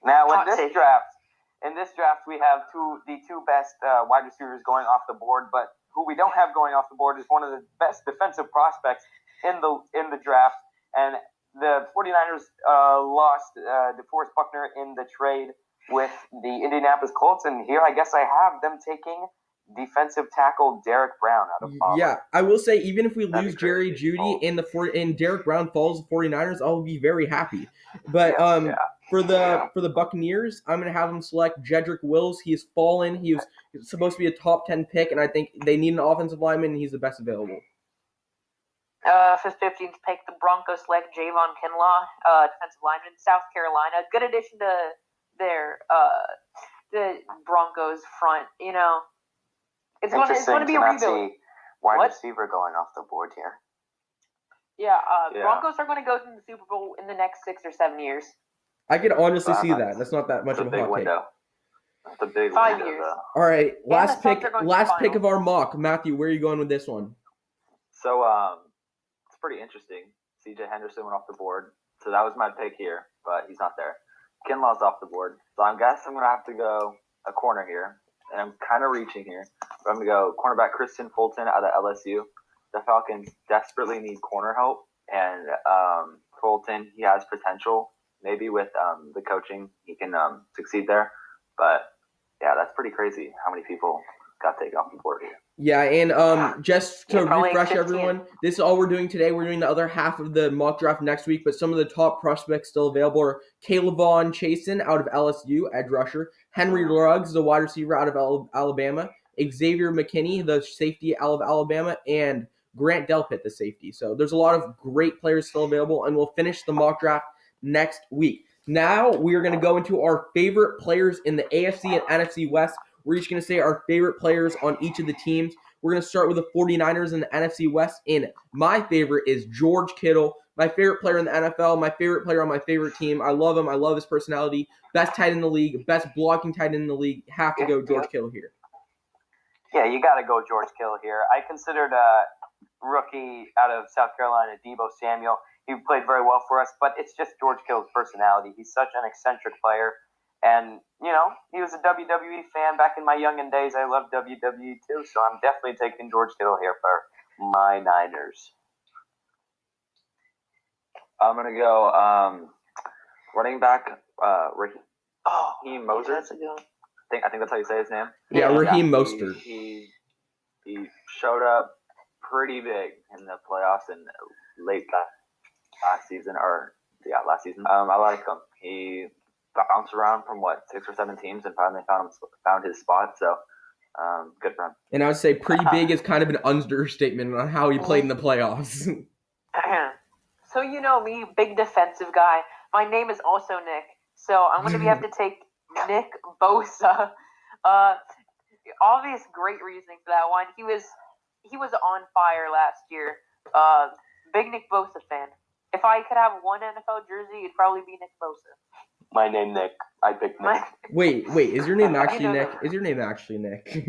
Now, in this draft, we have the two best wide receivers going off the board, but who we don't have going off the board is one of the best defensive prospects in the draft. And the 49ers lost DeForest Buckner in the trade with the Indianapolis Colts, and here I guess I have them taking defensive tackle Derek Brown out of Auburn. Yeah, I will say, even if we lose Jerry Jeudy and Derek Brown follows the 49ers, I'll be very happy. But for the Buccaneers, I'm going to have them select Jedrick Wills. He has fallen. He was supposed to be a top 10 pick, and I think they need an offensive lineman, and he's the best available. For 15th pick, the Broncos select Javon Kinlaw, defensive lineman, South Carolina. Good addition to their the Broncos front. You know, it's going to be a rebuild. Wide receiver going off the board here. Yeah, Broncos are going to go to the Super Bowl in the next 6 or 7 years. I could honestly see that. That's not that much of a hot take. That's a big 5 window, years. though. All right, last pick of our mock. Matthew, where are you going with this one? So it's pretty interesting. C.J. Henderson went off the board, so that was my pick here, but he's not there. Kinlaw's off the board, so I guess I'm going to have to go a corner here, and I'm kind of reaching here, but I'm going to go cornerback Christian Fulton out of LSU. The Falcons desperately need corner help, and Fulton, he has potential. Maybe with the coaching, he can succeed there. But, yeah, that's pretty crazy how many people got taken off the board here. Yeah, and just to refresh everyone, this is all we're doing today. We're doing the other half of the mock draft next week, but some of the top prospects still available are Calebon Chasen out of LSU, edge rusher, Henry Ruggs, the wide receiver out of Alabama, Xavier McKinney, the safety out of Alabama, and Grant Delpit, the safety. So there's a lot of great players still available, and we'll finish the mock draft next week. Now we are going to go into our favorite players in the AFC and NFC West. We're each going to say our favorite players on each of the teams. We're going to start with the 49ers in the NFC West. And my favorite is George Kittle, my favorite player in the NFL, my favorite player on my favorite team. I love him. I love his personality. Best tight end in the league, best blocking tight end in the league. Have to go George Kittle here. Yeah, you got to go George Kittle here. I considered a rookie out of South Carolina, Deebo Samuel. He played very well for us, but it's just George Kittle's personality. He's such an eccentric player. And, you know, he was a WWE fan back in my youngin' days. I loved WWE too, so I'm definitely taking George Kittle here for my Niners. I'm going to go running back Raheem Mostert. That's a good one. I think that's how you say his name. Yeah, Raheem Mostert. He showed up pretty big in the playoffs and late last season. I like him. He bounced around from 6 or 7 teams and finally found his spot. So good for him. And I would say pretty big is kind of an understatement on how he played in the playoffs. So you know me, big defensive guy. My name is also Nick, so I'm going to have to take Nick Bosa. Obvious great reasoning for that one. He was on fire last year. Big Nick Bosa fan. If I could have one NFL jersey, it'd probably be Nick Bosa. My name Nick. I picked Nick. Wait, is your name actually Nick? Is your name actually Nick?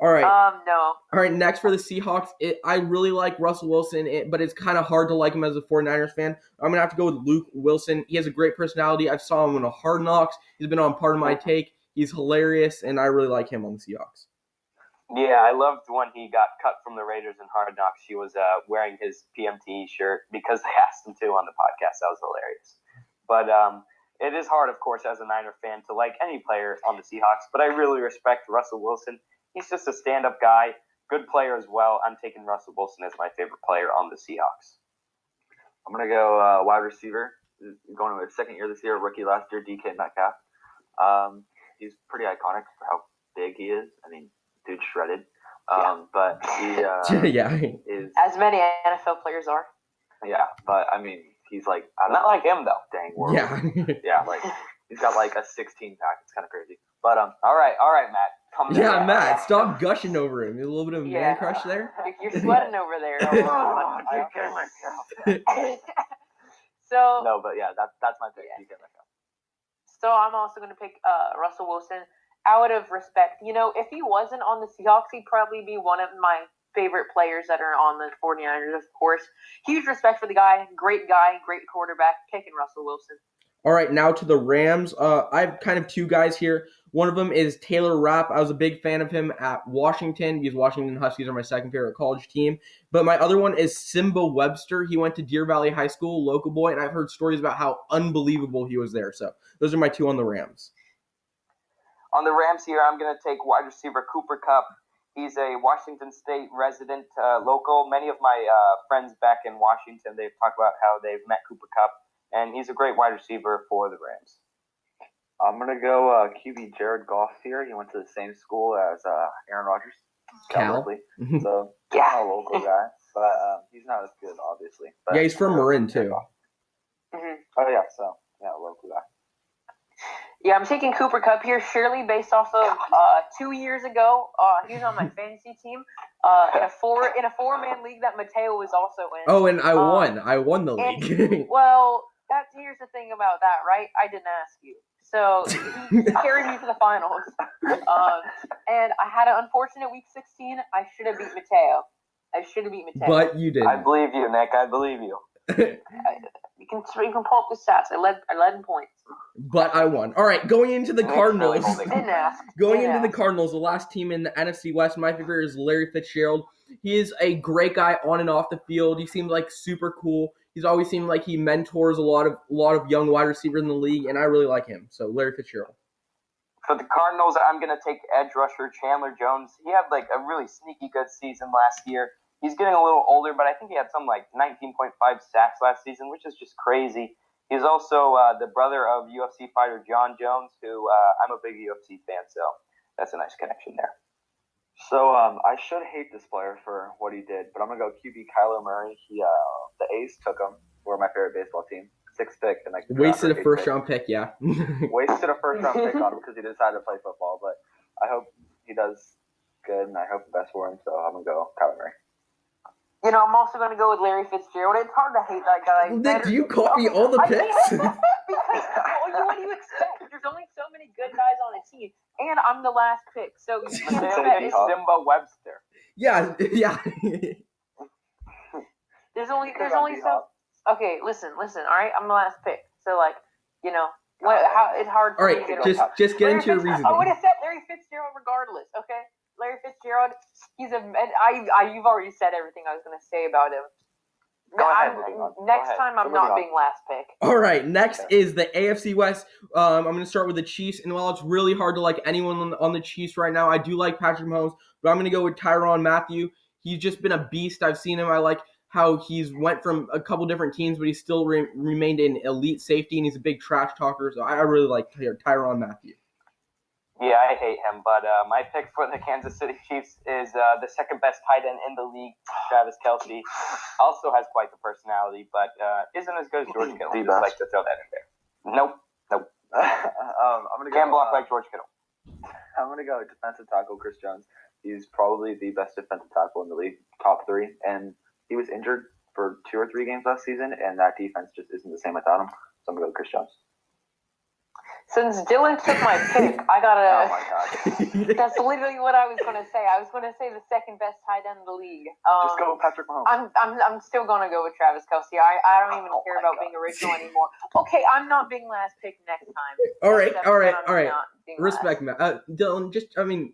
All right. No. All right, next for the Seahawks, I really like Russell Wilson, but it's kind of hard to like him as a 49ers fan. I'm going to have to go with Luke Wilson. He has a great personality. I saw him in a Hard Knocks. He's been on Part of My Take. He's hilarious, and I really like him on the Seahawks. Yeah, I loved when he got cut from the Raiders in Hard Knocks. He was wearing his PMT shirt because they asked him to on the podcast. That was hilarious. But it is hard, of course, as a Niner fan to like any player on the Seahawks, but I really respect Russell Wilson. He's just a stand-up guy, good player as well. I'm taking Russell Wilson as my favorite player on the Seahawks. I'm going to go wide receiver. Going to his second year this year, rookie last year, DK Metcalf. He's pretty iconic for how big he is. I mean, dude's shredded. But he yeah. is... As many NFL players are. Yeah, but I mean, he's like not like him though. Dang world. Yeah. Yeah, like he's got like a 16-pack. It's kind of crazy. But all right, Matt. Come Yeah, on. Matt, stop gushing over him. A little bit of man crush there. You're sweating over there. I'm kidding myself. So No, but yeah, that's my pick. You get myself. So I'm also going to pick Russell Wilson out of respect. You know, if he wasn't on the Seahawks, he'd probably be one of my favorite players that are on the 49ers, of course. Huge respect for the guy. Great quarterback. Picking Russell Wilson. All right, now to the Rams. I have kind of two guys here. One of them is Taylor Rapp. I was a big fan of him at Washington because Washington Huskies are my second favorite college team. But my other one is Simba Webster. He went to Deer Valley High School, local boy, and I've heard stories about how unbelievable he was there. So those are my two on the Rams. On the Rams here, I'm going to take wide receiver Cooper Kupp. He's a Washington State resident, local. Many of my friends back in Washington, they've talked about how they've met Cooper Kupp, and he's a great wide receiver for the Rams. I'm going to go QB Jared Goff here. He went to the same school as Aaron Rodgers. Cal. So, a local guy. But he's not as good, obviously. But, yeah, he's from Marin, too. Mm-hmm. Oh, yeah, so, yeah, local guy. Yeah, I'm taking Cooper Kupp here, surely based off of 2 years ago. He was on my fantasy team in a four-man league that Mateo was also in. Oh, and I won. I won the league. Well, here's the thing about that, right? I didn't ask you. So he carried me to the finals. And I had an unfortunate week 16. I should have beat Mateo. But you didn't. I believe you, Nick. I believe you. You can pull up the stats. I led in points. But I won. All right, going into the Cardinals. Didn't ask. The Cardinals, the last team in the NFC West, my favorite is Larry Fitzgerald. He is a great guy on and off the field. He seems like super cool. He's always seemed like he mentors a lot of young wide receivers in the league, and I really like him. So Larry Fitzgerald. For the Cardinals, I'm going to take edge rusher Chandler Jones. He had like a really sneaky good season last year. He's getting a little older, but I think he had some like 19.5 sacks last season, which is just crazy. He's also the brother of UFC fighter John Jones, who I'm a big UFC fan, so that's a nice connection there. So I should hate this player for what he did, but I'm going to go QB Kyler Murray. The A's took him. We're my favorite baseball team. 6th pick. And wasted a first-round pick, yeah. Wasted a first-round pick on him because he decided to play football, but I hope he does good, and I hope the best for him, so I'm going to go Kyler Murray. You know, I'm also going to go with Larry Fitzgerald. It's hard to hate that guy. Do you copy all the picks? Because what do you expect? There's only so many good guys on a team, and I'm the last pick, so you can't expect Simba Webster. Yeah. There's only so. Okay, listen. All right, I'm the last pick, so like, you know, how it's hard. All right, just get into your reasoning. I would have said Larry Fitzgerald regardless. Okay. Larry Fitzgerald, you've already said everything I was going to say about him. Next time, I'm not being last pick. All right, next is the AFC West. I'm going to start with the Chiefs, and while it's really hard to like anyone on the Chiefs right now, I do like Patrick Mahomes, but I'm going to go with Tyrann Mathieu. He's just been a beast. I've seen him. I like how he's went from a couple different teams, but he still remained an elite safety, and he's a big trash talker, so I really like Tyrann Mathieu. Yeah, I hate him, but my pick for the Kansas City Chiefs is the second best tight end in the league, Travis Kelce. Also has quite the personality, but isn't as good as George Kittle. Just like to throw that in there. Nope. Can't block like George Kittle. I'm going to go defensive tackle Chris Jones. He's probably the best defensive tackle in the league, top 3, and he was injured for 2 or 3 games last season, and that defense just isn't the same without him, so I'm going to go with Chris Jones. Since Dylan took my pick, I gotta. Oh my God. That's literally what I was gonna say. I was gonna say the second best tight end in the league. Just go with Patrick Mahomes. I'm still gonna go with Travis Kelce. I don't even care about being original anymore. Okay, I'm not being last pick next time. All right. Respect, Matt. Dylan,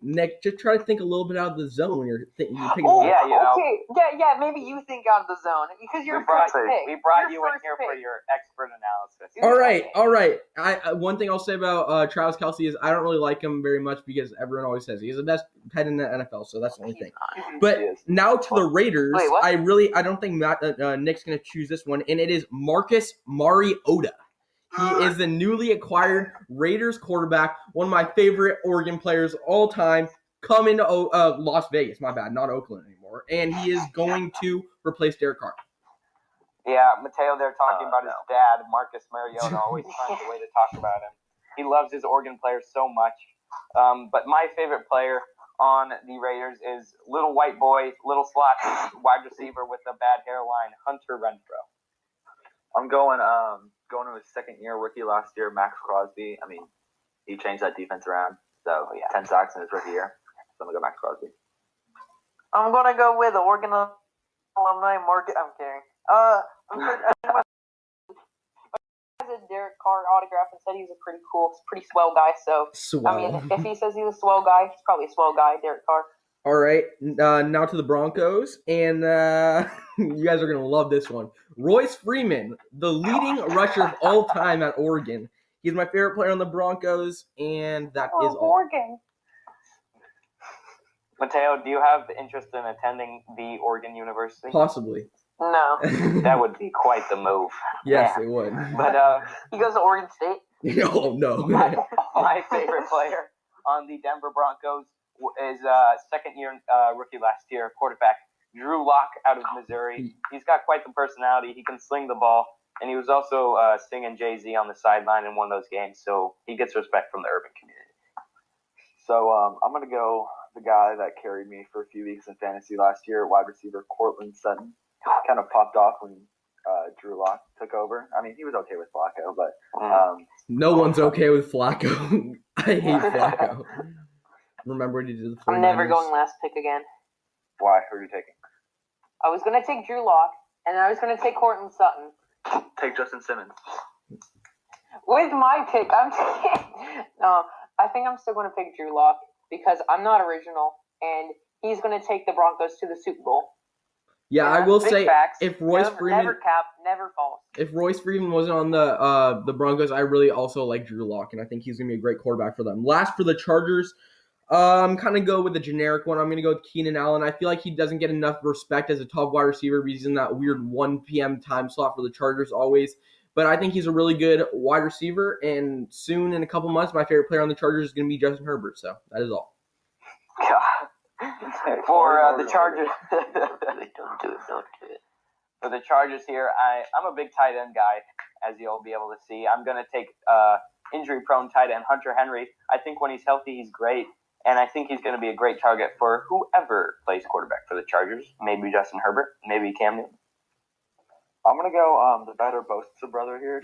Nick, just try to think a little bit out of the zone when you're picking. Okay. Yeah. Maybe you think out of the zone because you're first pick. We brought you in here for your expert analysis. All right. One thing I'll say about Travis Kelce is I don't really like him very much because everyone always says he's the best tight end in the NFL, so that's the only thing. But now to the Raiders, wait, what? I don't think Nick's going to choose this one, and it is Marcus Mariota. He is the newly acquired Raiders quarterback, one of my favorite Oregon players of all time, coming to Las Vegas. My bad, not Oakland anymore. And he is going to replace Derek Carr. Yeah, Mateo, they're talking about his dad, Marcus Mariota, always finds a way to talk about him. He loves his Oregon players so much. But my favorite player on the Raiders is little white boy, little slot wide receiver with a bad hairline, Hunter Renfrow. I'm going to his second year, rookie last year, Max Crosby. I mean, he changed that defense around. So 10 sacks in his rookie year. So I'm gonna go Max Crosby. I'm gonna go with Oregon alumni market. I'm kidding. Has a Derek Carr autograph and said he's a pretty swell guy. So Swell. I mean, if he says he's a swell guy, he's probably a swell guy, Derek Carr. All right, now to the Broncos, and you guys are going to love this one. Royce Freeman, the leading rusher of all time at Oregon. He's my favorite player on the Broncos, and that is all. Oregon. Mateo, do you have interest in attending the Oregon University? Possibly. No. That would be quite the move. Yes, it would. But he goes to Oregon State. Oh, no. my favorite player on the Denver Broncos is second-year rookie last year, quarterback Drew Lock out of Missouri. He's got quite the personality. He can sling the ball, and he was also singing Jay-Z on the sideline in one of those games, so he gets respect from the urban community. So I'm going to go the guy that carried me for a few weeks in fantasy last year, wide receiver Courtland Sutton. Kind of popped off when Drew Lock took over. I mean, he was okay with Flacco, but no one's okay with Flacco. I hate Flacco. Remember what he did to the 49ers? I'm never going last pick again. Why? Who are you taking? I was going to take Drew Lock, and I was going to take Courtland Sutton. Take Justin Simmons. With my pick, no, I think I'm still going to pick Drew Lock because I'm not original, and he's going to take the Broncos to the Super Bowl. Yeah, I will say facts. if Royce Freeman never false. If Royce Freeman wasn't on the Broncos, I really also like Drew Lock, and I think he's gonna be a great quarterback for them. Last for the Chargers, kind of go with the generic one. I'm gonna go with Keenan Allen. I feel like he doesn't get enough respect as a top wide receiver because he's in that weird 1 p.m. time slot for the Chargers always. But I think he's a really good wide receiver, and soon in a couple months, my favorite player on the Chargers is gonna be Justin Herbert. So that is all. God. For the Chargers, Don't do it. For the Chargers here, I'm a big tight end guy, as you'll be able to see. I'm going to take injury-prone tight end Hunter Henry. I think when he's healthy, he's great, and I think he's going to be a great target for whoever plays quarterback for the Chargers. Maybe Justin Herbert, maybe Cam Newton. I'm going to go the better Bosa brother here.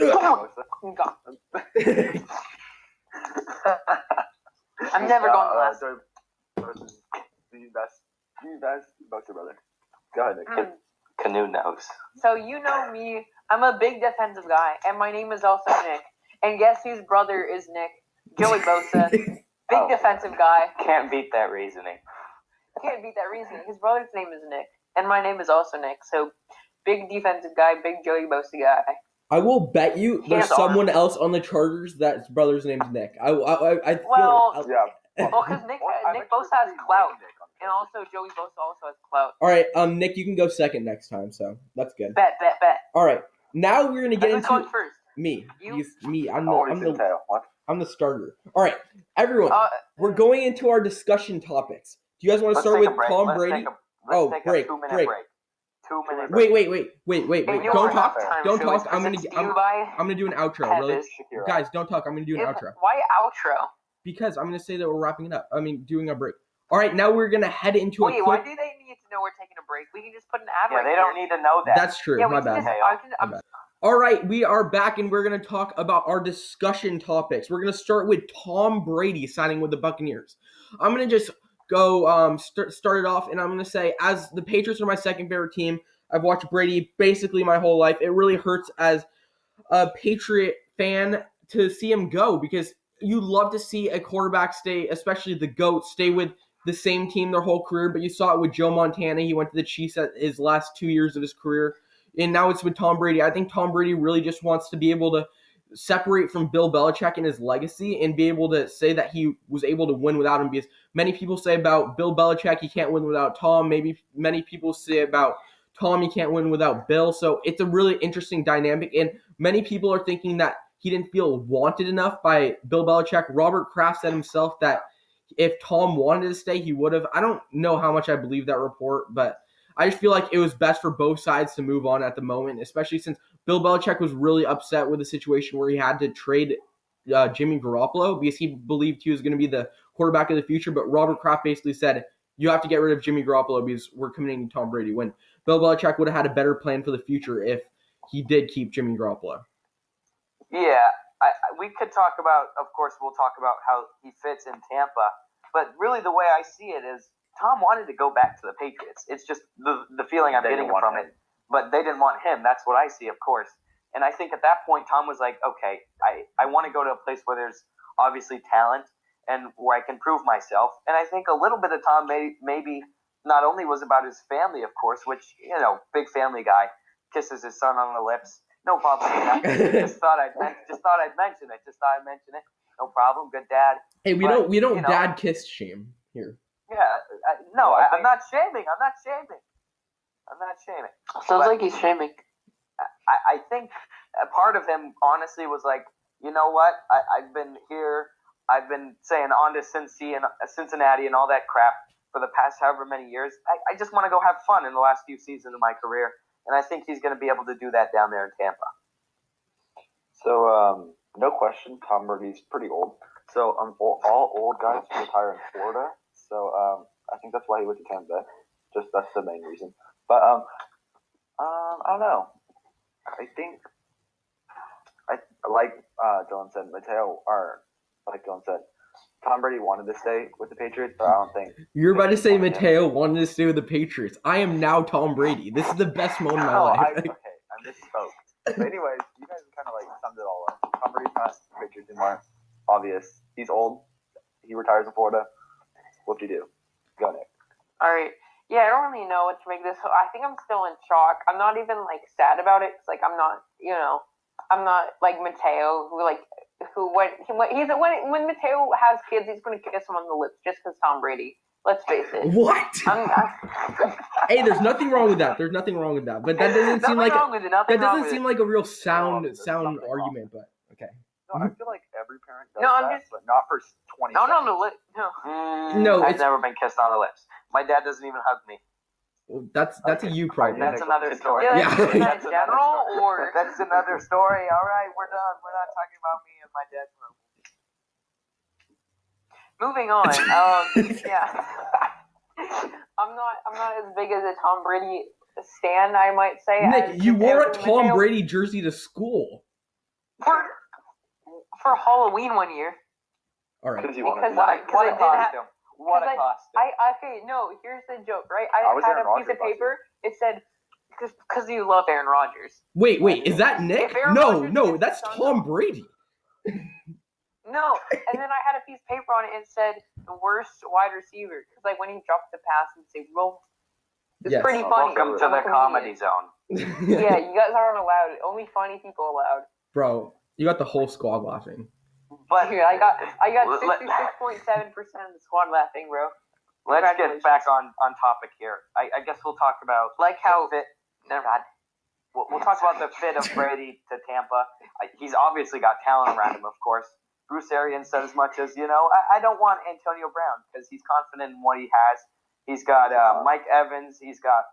I'm never going last. The best Bosa brother. Go ahead, Nick. Canoe knows. So you know me, I'm a big defensive guy, and my name is also Nick. And guess whose brother is Nick? Joey Bosa. Big defensive guy. Can't beat that reasoning. Can't beat that reasoning. His brother's name is Nick, and my name is also Nick. So big defensive guy, big Joey Bosa guy. I will bet you there's someone else on the Chargers that's brother's name's Nick. I feel because Nick Bosa has clout. And also, Joey Bosa also has clout. All right, Nick, you can go second next time, so that's good. Bet. All right, now we're gonna get Who's into going first? Me. You? Me. I'm What? the starter. All right, everyone, we're going into our discussion topics. Do you guys want to start with Tom Brady? Break. 2 minute break. 2 minute break. Wait. Don't talk. I'm gonna do an outro. Really, guys, don't talk. I'm gonna do an outro. Why outro? Because I'm gonna say that we're wrapping it up. Doing a break. All right, now we're going to head into a quick... why do they need to know we're taking a break? We can just put an ad right they don't need to know that. That's true. My bad. All right, we are back, and we're going to talk about our discussion topics. We're going to start with Tom Brady signing with the Buccaneers. I'm going to just go start it off, and I'm going to say, as the Patriots are my second favorite team, I've watched Brady basically my whole life. It really hurts as a Patriot fan to see him go because you love to see a quarterback stay, especially the GOAT, stay with the same team their whole career, but you saw it with Joe Montana. He went to the Chiefs at his last 2 years of his career, and now it's with Tom Brady. I think Tom Brady really just wants to be able to separate from Bill Belichick and his legacy and be able to say that he was able to win without him, because many people say about Bill Belichick, he can't win without Tom. Maybe many people say about Tom, he can't win without Bill. So it's a really interesting dynamic, and many people are thinking that he didn't feel wanted enough by Bill Belichick. Robert Kraft said himself that if Tom wanted to stay, he would have. I don't know how much I believe that report, but I just feel like it was best for both sides to move on at the moment, especially since Bill Belichick was really upset with the situation where he had to trade Jimmy Garoppolo because he believed he was going to be the quarterback of the future. But Robert Kraft basically said, you have to get rid of Jimmy Garoppolo because we're committing to Tom Brady. When Bill Belichick would have had a better plan for the future if he did keep Jimmy Garoppolo. Yeah, we could talk about, of course, we'll talk about how he fits in Tampa. But really the way I see it is Tom wanted to go back to the Patriots. It's just the feeling I'm getting from it. But they didn't want him. That's what I see, of course. And I think at that point, Tom was like, okay, I want to go to a place where there's obviously talent and where I can prove myself. And I think a little bit of Tom maybe not only was about his family, of course, which, big family guy, kisses his son on the lips. No problem with that. just thought I'd mention it. No problem. Good dad. Hey, we don't dad kiss shame here. Yeah. I'm not shaming. Sounds like he's shaming. I think a part of him honestly was like, you know what? I've been here. I've been saying on to Cincinnati and all that crap for the past however many years. I just want to go have fun in the last few seasons of my career. And I think he's going to be able to do that down there in Tampa. So, no question, Tom Brady's pretty old. So, all old guys retire in Florida. So, I think that's why he went to Tampa. That's the main reason. But, I don't know. I think, like Dylan said, like Dylan said, Tom Brady wanted to stay with the Patriots, but I don't think... You're about to say Mateo wanted to stay with the Patriots. I am now Tom Brady. This is the best moment of my life. I misspoke. But anyways, you guys kind of summed it all up. Tom Brady's not the Patriots anymore. Obvious. He's old. He retires in Florida. What do you do? Go, Nick. All right. Yeah, I don't really know what to make this. I think I'm still in shock. I'm not even sad about it. It's I'm not, I'm not like Mateo when Mateo has kids, he's going to kiss them on the lips just because Tom Brady. Let's face it. What? Hey, there's nothing wrong with that. There's nothing wrong with that. But that doesn't seem like seem like a real sound argument. But okay. No, I feel like every parent does but not for 20 Not seconds. on the lip. No, I've never been kissed on the lips. My dad doesn't even hug me. Well, that's a you problem. That's another story. Yeah. That's general or that's another story. All right, we're done. We're not talking about me and my dad's room. Moving on. Yeah. I'm not as big as a Tom Brady stan, I might say. Nick, you wore a Tom Brady jersey to school. For Halloween one year. All right. What a costume. Here's the joke, right? I had a piece of paper. It said, because you love Aaron Rodgers. Wait, is that Nick? No, that's Tom Brady. No, and then I had a piece of paper on it and it said the worst wide receiver. Because when he dropped the pass and say, roll. It's pretty funny. Welcome to the comedy zone. Yeah, you guys aren't allowed. Only funny people allowed. Bro, you got the whole squad laughing. But here, I got 66.7% of the squad laughing, bro. Let's get back on topic here. I guess we'll talk about how fit. Never mind. We'll talk about the fit of Brady to Tampa. He's obviously got talent around him, of course. Bruce Arians said as much as, I don't want Antonio Brown because he's confident in what he has. He's got Mike Evans. He's got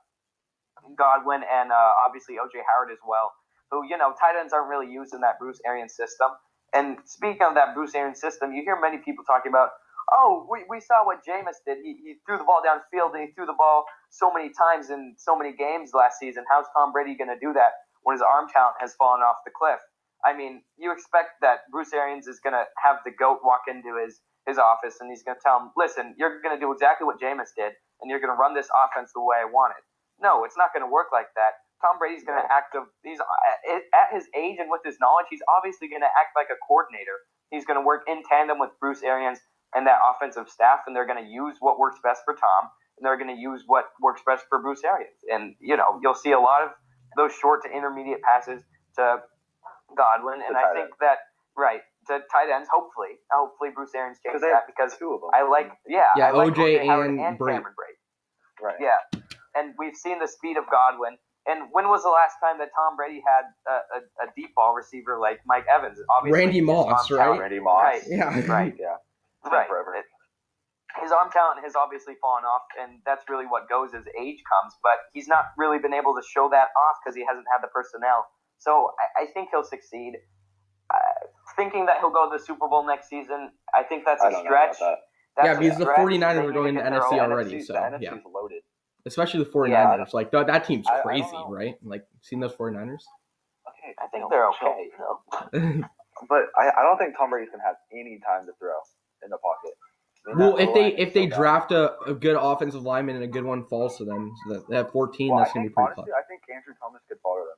Godwin and obviously O.J. Howard as well, who, tight ends aren't really used in that Bruce Arians system. And speaking of that Bruce Arians system, you hear many people talking about, we saw what Jameis did. He threw the ball downfield and he threw the ball so many times in so many games last season. How's Tom Brady going to do that when his arm talent has fallen off the cliff? I mean, you expect that Bruce Arians is going to have the GOAT walk into his office and he's going to tell him, listen, you're going to do exactly what Jameis did and you're going to run this offense the way I want it. No, it's not going to work like that. Tom Brady's going to he's at his age and with his knowledge, he's obviously going to act like a coordinator. He's going to work in tandem with Bruce Arians and that offensive staff, and they're going to use what works best for Tom, and they're going to use what works best for Bruce Arians. And, you'll see a lot of those short to intermediate passes to Godwin, and I think that, to tight ends, hopefully Bruce Arians changes that because two of them. I like OJ and Brady. Cameron Brady. Right. Yeah, and we've seen the speed of Godwin. And when was the last time that Tom Brady had a deep ball receiver like Mike Evans? Obviously, Randy Moss, right? Randy Moss. Right. Yeah. Right. Yeah. Right. Forever. his arm talent has obviously fallen off, and that's really what goes as age comes. But he's not really been able to show that off because he hasn't had the personnel. So I think he'll succeed. Thinking that he'll go to the Super Bowl next season, I think that's a stretch. Because the 49ers are going to NFC already. So, the NFC's loaded. Especially the 49ers. Like, that team's crazy, right? Like, seen those 49ers? Okay, I think they're okay. But I don't think Tom Brady's going to have any time to throw in the pocket. Well, if they draft a good offensive lineman and a good one falls to them, so that at 14, that's going to be pretty honestly, I think Andrew Thomas could fall to them.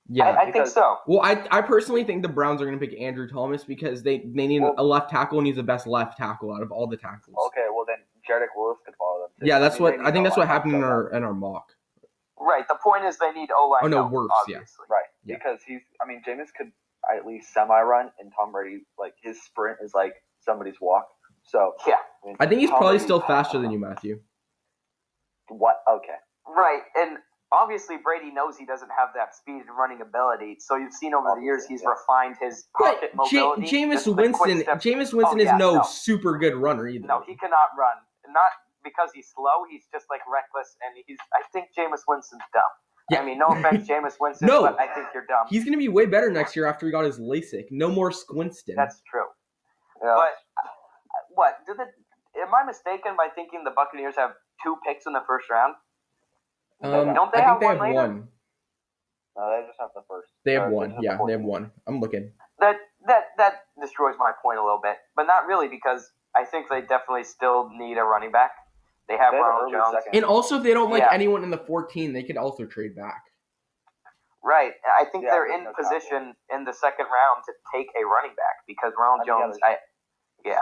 Yeah, I think so. Well, I personally think the Browns are going to pick Andrew Thomas because they need a left tackle, and he's the best left tackle out of all the tackles. Okay, well then Jedrick Willis could follow them. Yeah, I think that's what happened in our mock. Right. The point is they need O-line. Oh no, Wirfs, obviously. Right. Yeah. Because Jameis could at least semi-run, and Tom Brady, like his sprint is like somebody's walk. So yeah, I think he's probably still faster than you, Matthew. What? Okay. Right, and obviously Brady knows he doesn't have that speed and running ability. So you've seen over the years he's refined his pocket mobility. Jameis Winston is no super good runner either. No, he cannot run. Not because he's slow. He's just like reckless, and I think Jameis Winston's dumb. Yeah. I mean, no offense, Jameis Winston, but I think you're dumb. He's going to be way better next year after he got his LASIK. No more Squinston. That's true. Yeah. But what? Am I mistaken by thinking the Buccaneers have 2 picks in the first round? Don't they have one later? One. No, they just have the first. They have one. Yeah, they have one. I'm looking. That destroys my point a little bit, but not really because I think they definitely still need a running back. They have Ronald Jones. And also, if they don't like anyone in the 14, they could also trade back. Right. I think they're in position in the second round to take a running back because Ronald Jones.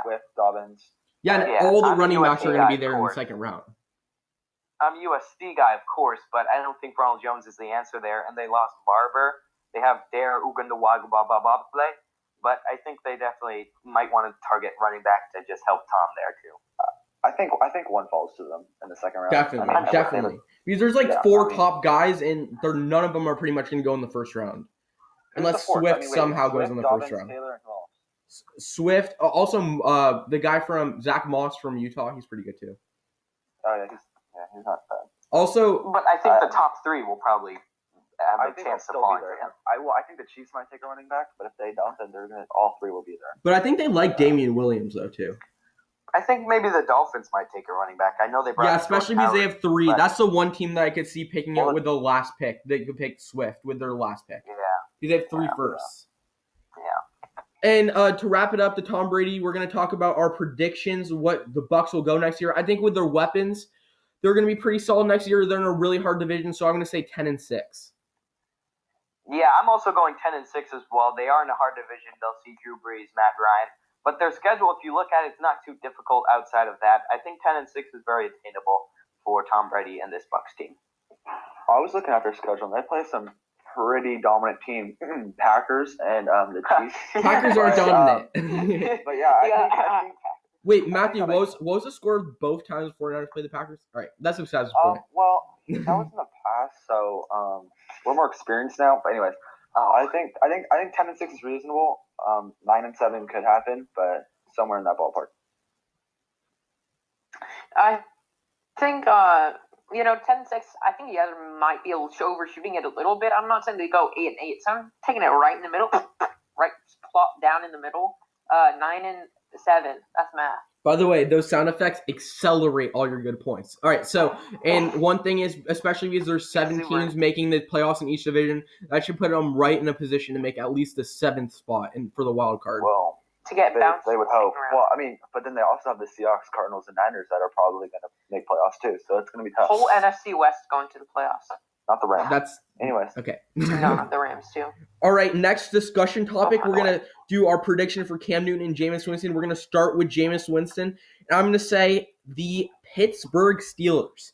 Swift, Dobbins. Yeah, and all the running backs are going to be there in the second round. I'm a USC guy, of course, but I don't think Ronald Jones is the answer there. And they lost Barber. They have Dare Ugandawagabababable, but I think they definitely might want to target running back to just help Tom there too. I think one falls to them in the second round. Definitely. Because there's four top guys, and none of them are pretty much going to go in the first round. Unless Swift somehow goes in the first round. Swift, also the guy from Zach Moss from Utah, he's pretty good too. Oh yeah, he's not bad. Also, but I think the top 3 will probably have a chance to fall into him. I think the Chiefs might take a running back, but if they don't, then all 3 will be there. But I think they like Damian Williams though too. I think maybe the Dolphins might take a running back. I know they brought especially because they have 3. That's the one team that I could see picking it with the last pick. They could pick Swift with their last pick. Yeah. Because they have 3 firsts. Yeah. And to wrap it up, to Tom Brady, we're going to talk about our predictions, what the Bucs will go next year. I think with their weapons, they're going to be pretty solid next year. They're in a really hard division, so I'm going to say 10-6. Yeah, I'm also going 10-6 as well. They are in a hard division. They'll see Drew Brees, Matt Ryan. But their schedule, if you look at it, it's not too difficult outside of that. I think 10-6 is very attainable for Tom Brady and this Bucs team. I was looking at their schedule, and they play some pretty dominant team. Packers and the Chiefs. Packers are dominant. But yeah, I think wait, Matthew, what was the score of both times the 49ers played the Packers? All right, that's besides the point. Well, that was in the past, so we're more experienced now. But anyways, I think 10-6 is reasonable. 9-7 could happen, but somewhere in that ballpark. I think 10-6. I think you guys might be overshooting it a little bit. I'm not saying they go 8-8, so I'm taking it right in the middle, right plop down in the middle. 9-7. That's math. By the way, those sound effects accelerate all your good points. All right, so, and one thing is, especially because there's 7 teams making the playoffs in each division, that should put them right in a position to make at least the 7th spot for the wild card. Well, to get bounced. They would hope. Well, I mean, but then they also have the Seahawks, Cardinals, and Niners that are probably going to make playoffs too, so it's going to be tough. Whole NFC West going to the playoffs. Not the Rams. Anyways. Okay. No, not the Rams too. All right, next discussion topic. We're going to do our prediction for Cam Newton and Jameis Winston. We're going to start with Jameis Winston. And I'm going to say the Pittsburgh Steelers.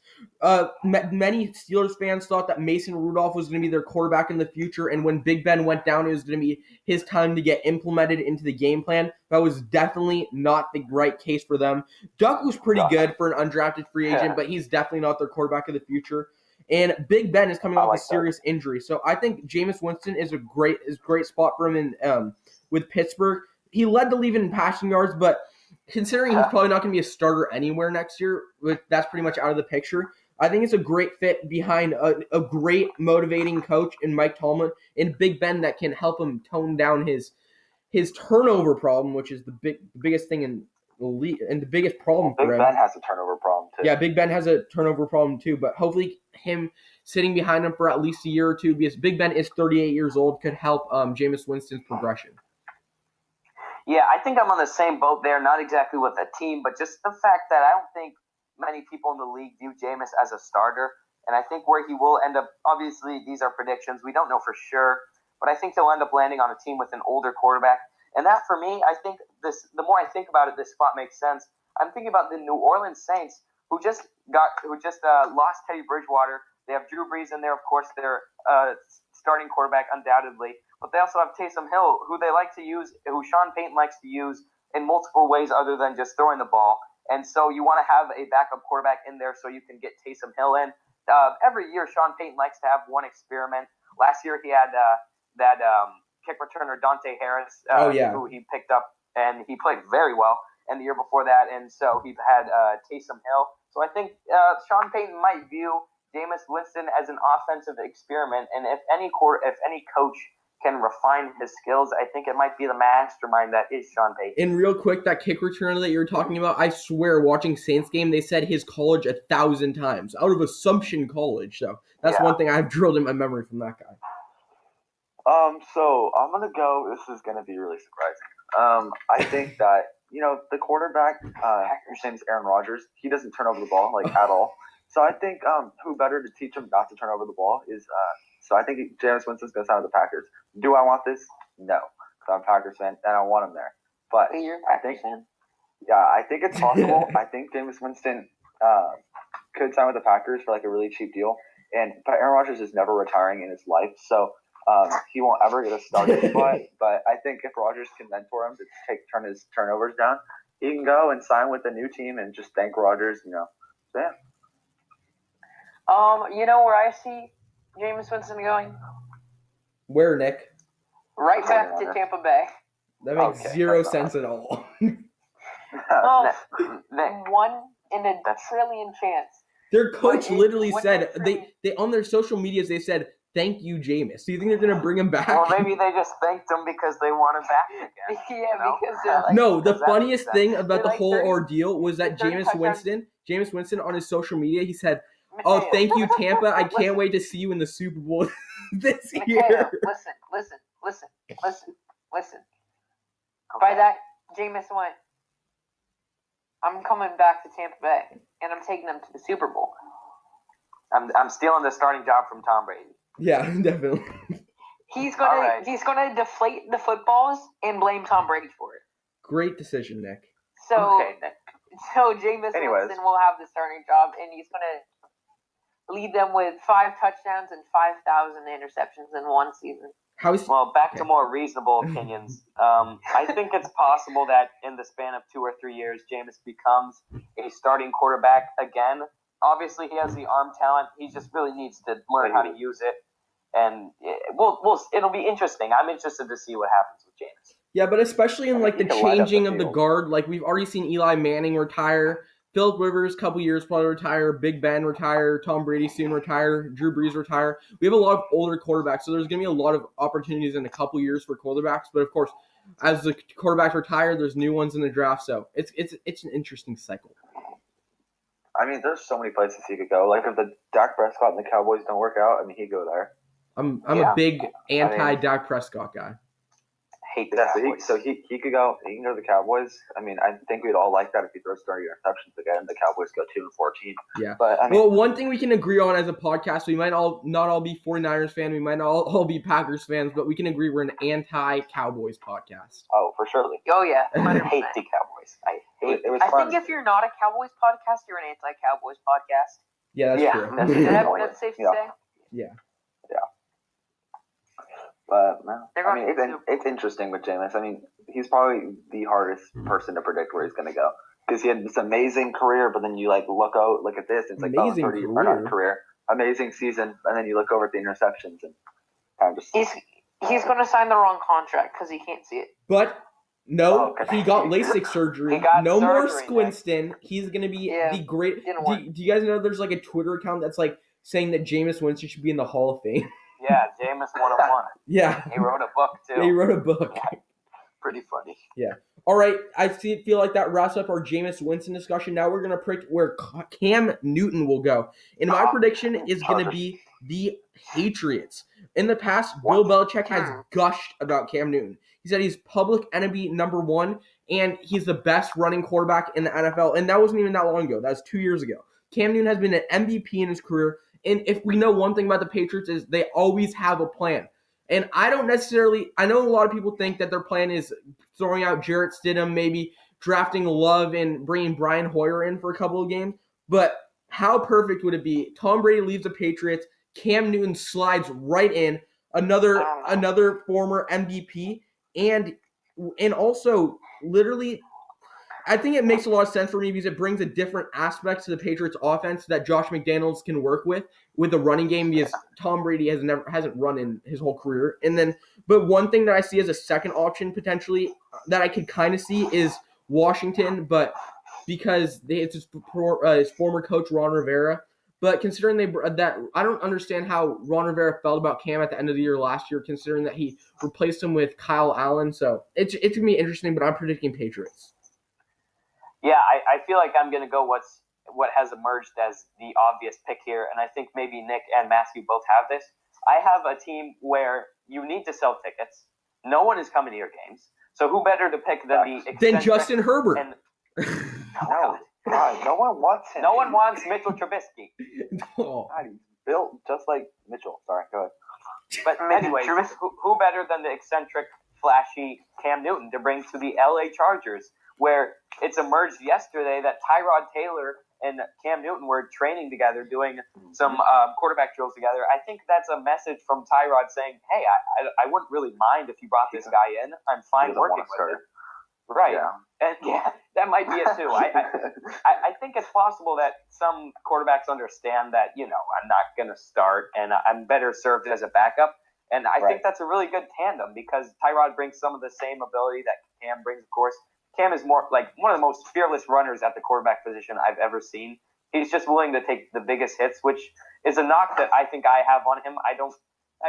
Many Steelers fans thought that Mason Rudolph was going to be their quarterback in the future. And when Big Ben went down, it was going to be his time to get implemented into the game plan. That was definitely not the right case for them. Duck was pretty good for an undrafted free agent, but he's definitely not their quarterback of the future. And Big Ben is coming off a serious injury. So I think Jameis Winston is a great spot for him in with Pittsburgh. He led the league in passing yards, but considering he's probably not going to be a starter anywhere next year, that's pretty much out of the picture. I think it's a great fit behind a great motivating coach in Mike Tomlin and Big Ben that can help him tone down his turnover problem, which is the biggest thing in the league and the biggest problem for him. Big Ben has a turnover problem too. Yeah, Big Ben has a turnover problem too, but hopefully him sitting behind him for at least a year or two, because Big Ben is 38 years old, could help Jameis Winston's progression. Yeah, I think I'm on the same boat there, not exactly with a team, but just the fact that I don't think many people in the league view Jameis as a starter, and I think where he will end up, obviously these are predictions, we don't know for sure, but I think he'll end up landing on a team with an older quarterback. And that, for me, I think the more I think about it, this spot makes sense. I'm thinking about the New Orleans Saints, who just lost Teddy Bridgewater. They have Drew Brees in there, of course, their starting quarterback, undoubtedly. But they also have Taysom Hill, who they like to use, who Sean Payton likes to use in multiple ways other than just throwing the ball. And so you want to have a backup quarterback in there so you can get Taysom Hill in. Every year, Sean Payton likes to have one experiment. Last year, he had that kick returner Dante Harris, who he picked up, and he played very well. And the year before that, and so he had Taysom Hill. So I think Sean Payton might view Jameis Winston as an offensive experiment, and if any coach can refine his skills, I think it might be the mastermind that is Sean Payton. And real quick, that kick returner that you were talking about, I swear, watching Saints game, they said his college 1,000 times out of Assumption College. So that's one thing I've drilled in my memory from that guy. So I'm gonna go. This is gonna be really surprising. I think that the quarterback, your name is Aaron Rodgers. He doesn't turn over the ball at all. So I think who better to teach him not to turn over the ball is. So I think Jameis Winston's gonna sign with the Packers. Do I want this? No, because I'm a Packers fan and I want him there. But I think it's possible. I think Jameis Winston could sign with the Packers for a really cheap deal. But Aaron Rodgers is never retiring in his life, so he won't ever get a starting spot. But I think if Rodgers can mentor him to turn his turnovers down, he can go and sign with a new team and just thank Rodgers. Yeah. Where I see Jameis Winston going? Where, Nick? Right back to Tampa Bay. That makes zero sense at all. 1 in a trillion chance. Their coach literally said they on their social medias they said, "Thank you, Jameis." Do you think they're gonna bring him back? Or maybe they just thanked him because they want him back again. Because they're no. The funniest thing about the whole ordeal was that Jameis Winston on his social media, he said, "Oh, thank you, Tampa. I can't wait to see you in the Super Bowl this year." Listen. By that, Jameis went, "I'm coming back to Tampa Bay, and I'm taking them to the Super Bowl." I'm stealing the starting job from Tom Brady. Yeah, definitely. He's gonna deflate the footballs and blame Tom Brady for it. Great decision, Nick. So Nick. Jameis Winston will have the starting job, and he's gonna lead them with 5 touchdowns and 5,000 interceptions in one season. Back to more reasonable opinions. I think it's possible that in the span of 2 or 3 years, Jameis becomes a starting quarterback again. Obviously, he has the arm talent. He just really needs to learn how to use it. And it'll be interesting. I'm interested to see what happens with Jameis. Yeah, but especially in the changing of the guard. We've already seen Eli Manning retire. Philip Rivers, couple years probably retire. Big Ben retire. Tom Brady soon retire. Drew Brees retire. We have a lot of older quarterbacks, so there's going to be a lot of opportunities in a couple years for quarterbacks. But of course, as the quarterbacks retire, there's new ones in the draft. So it's an interesting cycle. I mean, there's so many places he could go. If the Dak Prescott and the Cowboys don't work out, he'd go there. I'm a big anti-Dak Prescott guy. Hate the Cowboys. So he could go. He can go to the Cowboys. I think we'd all like that if he throws 30 interceptions again. The Cowboys go 2-14. Yeah. But one thing we can agree on as a podcast, we might not all be 49ers fans. We might not all be Packers fans, but we can agree we're an anti-Cowboys podcast. Oh, for sure. Oh yeah. I hate the Cowboys. I hate it. I think if you're not a Cowboys podcast, you're an anti-Cowboys podcast. Yeah, that's true. That's safe to say. Yeah. But no, it's interesting with Jameis. He's probably the hardest person to predict where he's going to go because he had this amazing career, but then you look at this, and it's amazing career, amazing season, and then you look over at the interceptions and kind of just. He's going to sign the wrong contract because he can't see it. But No, Okay. he got LASIK surgery. He got no more surgery, Squinston. He's going to be Yeah, the great. didn't Do work. you guys know there's like a Twitter account that's like saying that Jameis Winston should be in the Hall of Fame? Yeah, Jameis 101. Yeah. He wrote a book too. He wrote a book. Yeah. Pretty funny. All right, I feel like that wraps up our Jameis Winston discussion. Now we're going to predict where Cam Newton will go. And my prediction is going to be the Patriots. In the past, Bill Belichick has gushed about Cam Newton. He said he's public enemy number one, and he's the best running quarterback in the NFL. And that wasn't even that long ago. That was 2 years ago. Cam Newton has been an MVP in his career. And if we know one thing about the Patriots is they always have a plan. And I know a lot of people think that their plan is throwing out Jarrett Stidham, maybe drafting Love and bringing Brian Hoyer in for a couple of games. But how perfect would it be? Tom Brady leaves the Patriots. Cam Newton slides right in, another former MVP, and also literally, I think it makes a lot of sense for me because it brings a different aspect to the Patriots offense that Josh McDaniels can work with the running game because Tom Brady hasn't run in his whole career. But one thing that I see as a second option potentially that I could kind of see is Washington, but because it's his former coach Ron Rivera. But considering that I don't understand how Ron Rivera felt about Cam at the end of the year last year, considering that he replaced him with Kyle Allen. So it's gonna be interesting, but I'm predicting Patriots. Yeah, I feel like I'm going to go what has emerged as the obvious pick here, and I think maybe Nick and Matthew both have this. I have a team where you need to sell tickets. No one is coming to your games. So who better to pick than Justin Herbert. No, God, no one wants him. No one wants Mitchell Trubisky. Oh. God, he's built just like Mitchell. Sorry, go ahead. But anyways, who better than the eccentric, flashy Cam Newton to bring to the LA Chargers, where it's emerged yesterday that Tyrod Taylor and Cam Newton were training together, doing some quarterback drills together. I think that's a message from Tyrod saying, hey, I wouldn't really mind if you brought this guy in. I'm fine working with it. Right. Yeah. And that might be it too. I think it's possible that some quarterbacks understand that, I'm not going to start and I'm better served as a backup. And I think that's a really good tandem because Tyrod brings some of the same ability that Cam brings, of course. Cam is more like one of the most fearless runners at the quarterback position I've ever seen. He's just willing to take the biggest hits, which is a knock that I think I have on him. I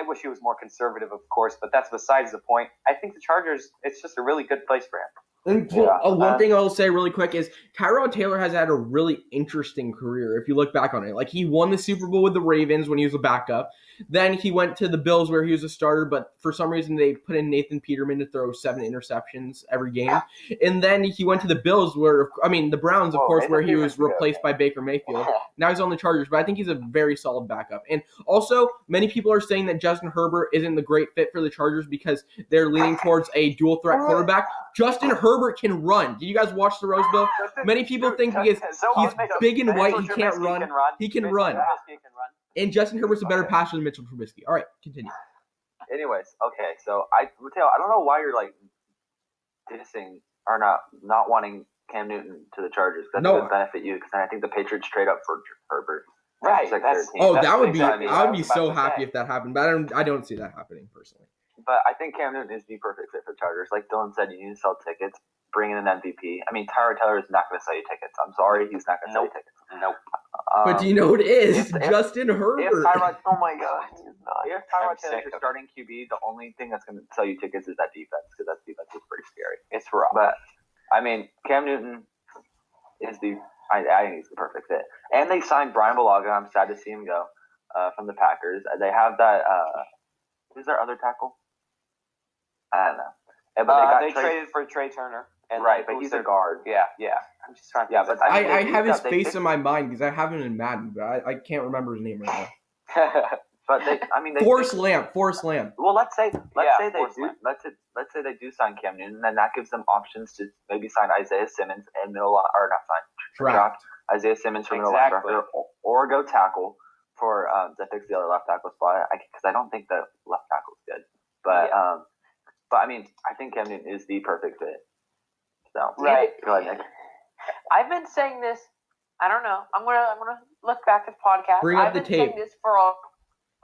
wish he was more conservative, of course, but that's besides the point. I think the Chargers, it's just a really good place for him. And one thing I'll say really quick is Tyrod Taylor has had a really interesting career if you look back on it. Like, he won the Super Bowl with the Ravens when he was a backup. Then he went to the Bills where he was a starter, but for some reason they put in Nathan Peterman to throw 7 interceptions every game. And then he went to the Bills the Browns, of course, where he was replaced by Baker Mayfield. Now he's on the Chargers, but I think he's a very solid backup. And also, many people are saying that Justin Herbert isn't the great fit for the Chargers because they're leaning towards a dual threat quarterback. Justin Herbert can run. Did you guys watch the Rose Bowl? Many people think because he's big and white, he can't run. He can run. And Justin Herbert's a better passer than Mitchell Trubisky. All right, continue. Anyways, okay, so Mateo, I don't know why you're like dissing or not wanting Cam Newton to the Chargers. That would benefit you because I think the Patriots trade up for Herbert. Right. Like that would be. I would be so happy if that happened, but I don't see that happening personally. But I think Cam Newton is the perfect fit for Chargers. Like Dylan said, you need to sell tickets, bring in an MVP. I mean, Tyrod Taylor is not going to sell you tickets. I'm sorry, he's not going to sell you tickets. Nope. But do you know what it is? Justin Herbert. Oh my God. If Tyrod Taylor is starting QB, the only thing that's going to sell you tickets is that defense because that defense is pretty scary. It's rough. But I mean, Cam Newton is I think he's the perfect fit. And they signed Brian Bulaga. I'm sad to see him go from the Packers. They have that. Who's their other tackle? I don't know. But they traded for Trey Turner. Right, but he's a guard. Yeah. I'm just trying to. Yeah, but I have his face in my mind because I have him in Madden, but I can't remember his name right now. But Forrest Lamp. Well, let's say they do sign Cam Newton, and then that gives them options to maybe sign Isaiah Simmons and draft Isaiah Simmons for middle linebacker, or go tackle for to fix the other left tackle spot. Because I don't think the left tackle is good, but I mean, I think Cam Newton is the perfect fit. So go ahead, Nick. I've been saying this. I don't know. I'm gonna look back at the podcast. Bring up I've the been tape. saying this for a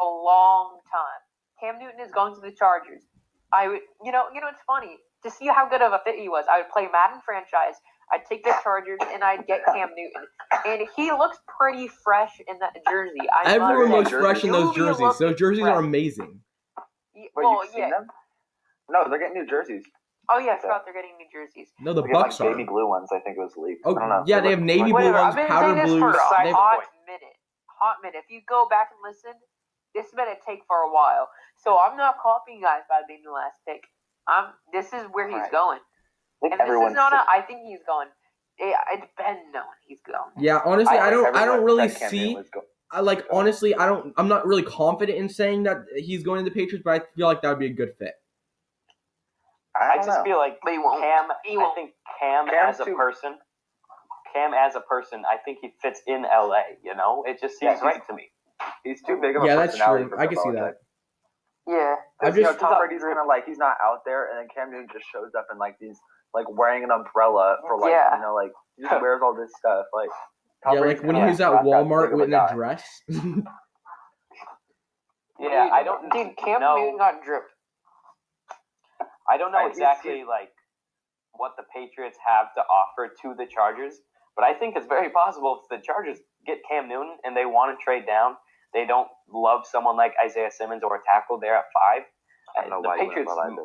long time. Cam Newton is going to the Chargers. It's funny. to see how good of a fit he was, I would play Madden franchise. I'd take the Chargers and I'd get Cam Newton, and he looks pretty fresh in that jersey. Everyone looks fresh in those jerseys. Those jerseys are amazing. Well, you've seen them? No, they're getting new jerseys. Oh yeah, I forgot they're getting new jerseys. No, the Bucks are baby blue ones. I think it was leaked. Oh, I don't know. yeah, they have navy blue ones, powder blues. For a hot minute. If you go back and listen, this is gonna take for a while. So I'm not copying guys by being the last pick. This is where he's going. And this is not I think he's going. It depends on he's going. Yeah, honestly, I don't really see. Honestly, I'm not really confident in saying that he's going to the Patriots, but I feel like that would be a good fit. I just feel like Cam. I think Cam as a person, I think he fits in LA. You know, it just seems right to me. He's too big of a personality. Yeah, that's true. I can see that. Yeah, Tom Brady's gonna he's not out there, and then Cam Newton just shows up in these wearing an umbrella for he just wears all this stuff when he was at Walmart with a dress. Yeah, I don't. Dude, Cam Newton got dripped. I don't know exactly what the Patriots have to offer to the Chargers, but I think it's very possible if the Chargers get Cam Newton and they want to trade down, they don't love someone like Isaiah Simmons or a tackle there at 5. I don't know why Patriots, you went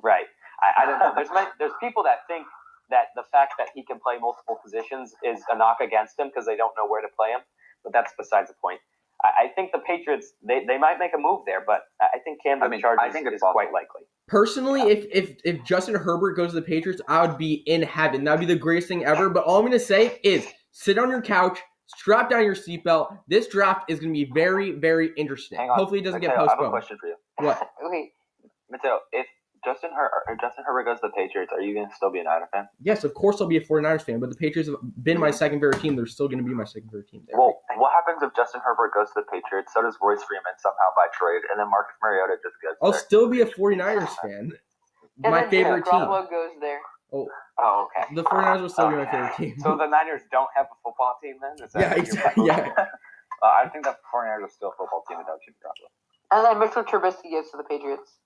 right? I don't know. There's people that think that the fact that he can play multiple positions is a knock against him because they don't know where to play him, but that's besides the point. I think the Patriots they might make a move there, but I think Cam Newton Chargers is quite likely. Personally, if Justin Herbert goes to the Patriots, I would be in heaven. That would be the greatest thing ever. But all I'm going to say is sit on your couch, strap down your seatbelt. This draft is going to be very, very interesting. Hopefully it doesn't get postponed. I have a question for you. What? Okay. Mateo, if Justin Herbert goes to the Patriots, are you going to still be a Niners fan? Yes, of course I'll be a 49ers fan, but the Patriots have been my second favorite team. They're still going to be my second favorite team there. Well, what happens if Justin Herbert goes to the Patriots, so does Royce Freeman somehow by trade, and then Marcus Mariota just goes I'll still be a 49ers fan. My favorite team. Goes there. Oh, okay. The 49ers will still be my favorite team. So the Niners don't have a football team then? Yeah, exactly. Yeah. I think the 49ers are still a football team without Jimmy Garoppolo. And then Mitchell Trubisky gets to the Patriots.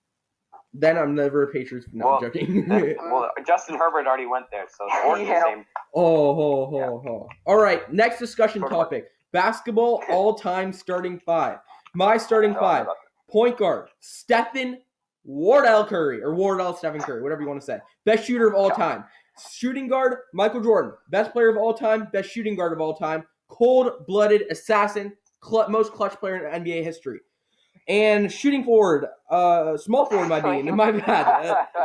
Then I'm never a Patriots fan. No, I'm joking. Well, Justin Herbert already went there, so they're the same. All right, next discussion topic. Basketball all-time starting 5. My starting 5. Point guard, Stephen Wardell Curry, or Wardell Stephen Curry, whatever you want to say. Best shooter of all time. Shooting guard, Michael Jordan. Best player of all time, best shooting guard of all time. Cold-blooded assassin, most clutch player in NBA history. And shooting forward, small forward my bad.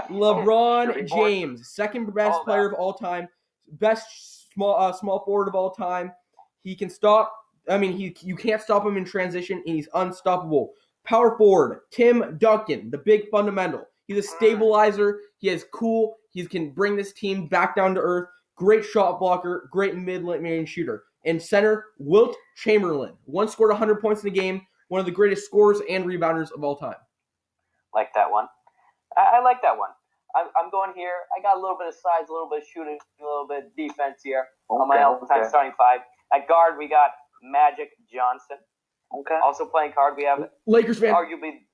LeBron James, second best player of all time, best small forward of all time. He can stop. You can't stop him in transition, and he's unstoppable. Power forward, Tim Duncan, the big fundamental. He's a stabilizer. He is cool. He can bring this team back down to earth. Great shot blocker, great mid-range shooter. And center, Wilt Chamberlain. Once scored 100 points in a game. One of the greatest scorers and rebounders of all time. Like that one. I like that one. I'm going here. I got a little bit of size, a little bit of shooting, a little bit of defense here on my all-time starting 5. At guard, we got Magic Johnson. Okay. Also playing guard, we have Lakers fan. Arguably,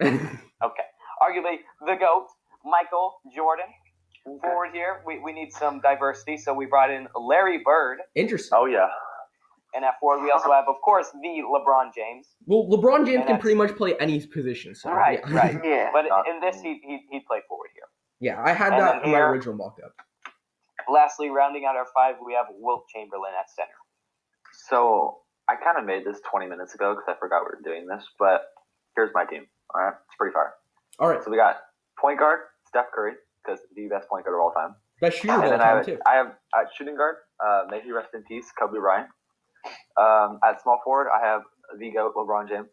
arguably the GOAT, Michael Jordan. Okay. Forward here, we need some diversity, so we brought in Larry Bird. Interesting. Oh yeah. And at forward, we also have, of course, the LeBron James. Well, LeBron James can pretty much play any position. So, right. Yeah. But in this, he'd play forward here. Yeah, I had that in my original mock-up. Lastly, rounding out our 5, we have Wilt Chamberlain at center. So I kind of made this 20 minutes ago because I forgot we were doing this, but here's my team. All right, it's pretty far. All right. So we got point guard, Steph Curry, because the best point guard of all time. Best shooter of all time, too. I have at shooting guard, may he rest in peace, Kobe Bryant. At small forward, I have the GOAT, LeBron James.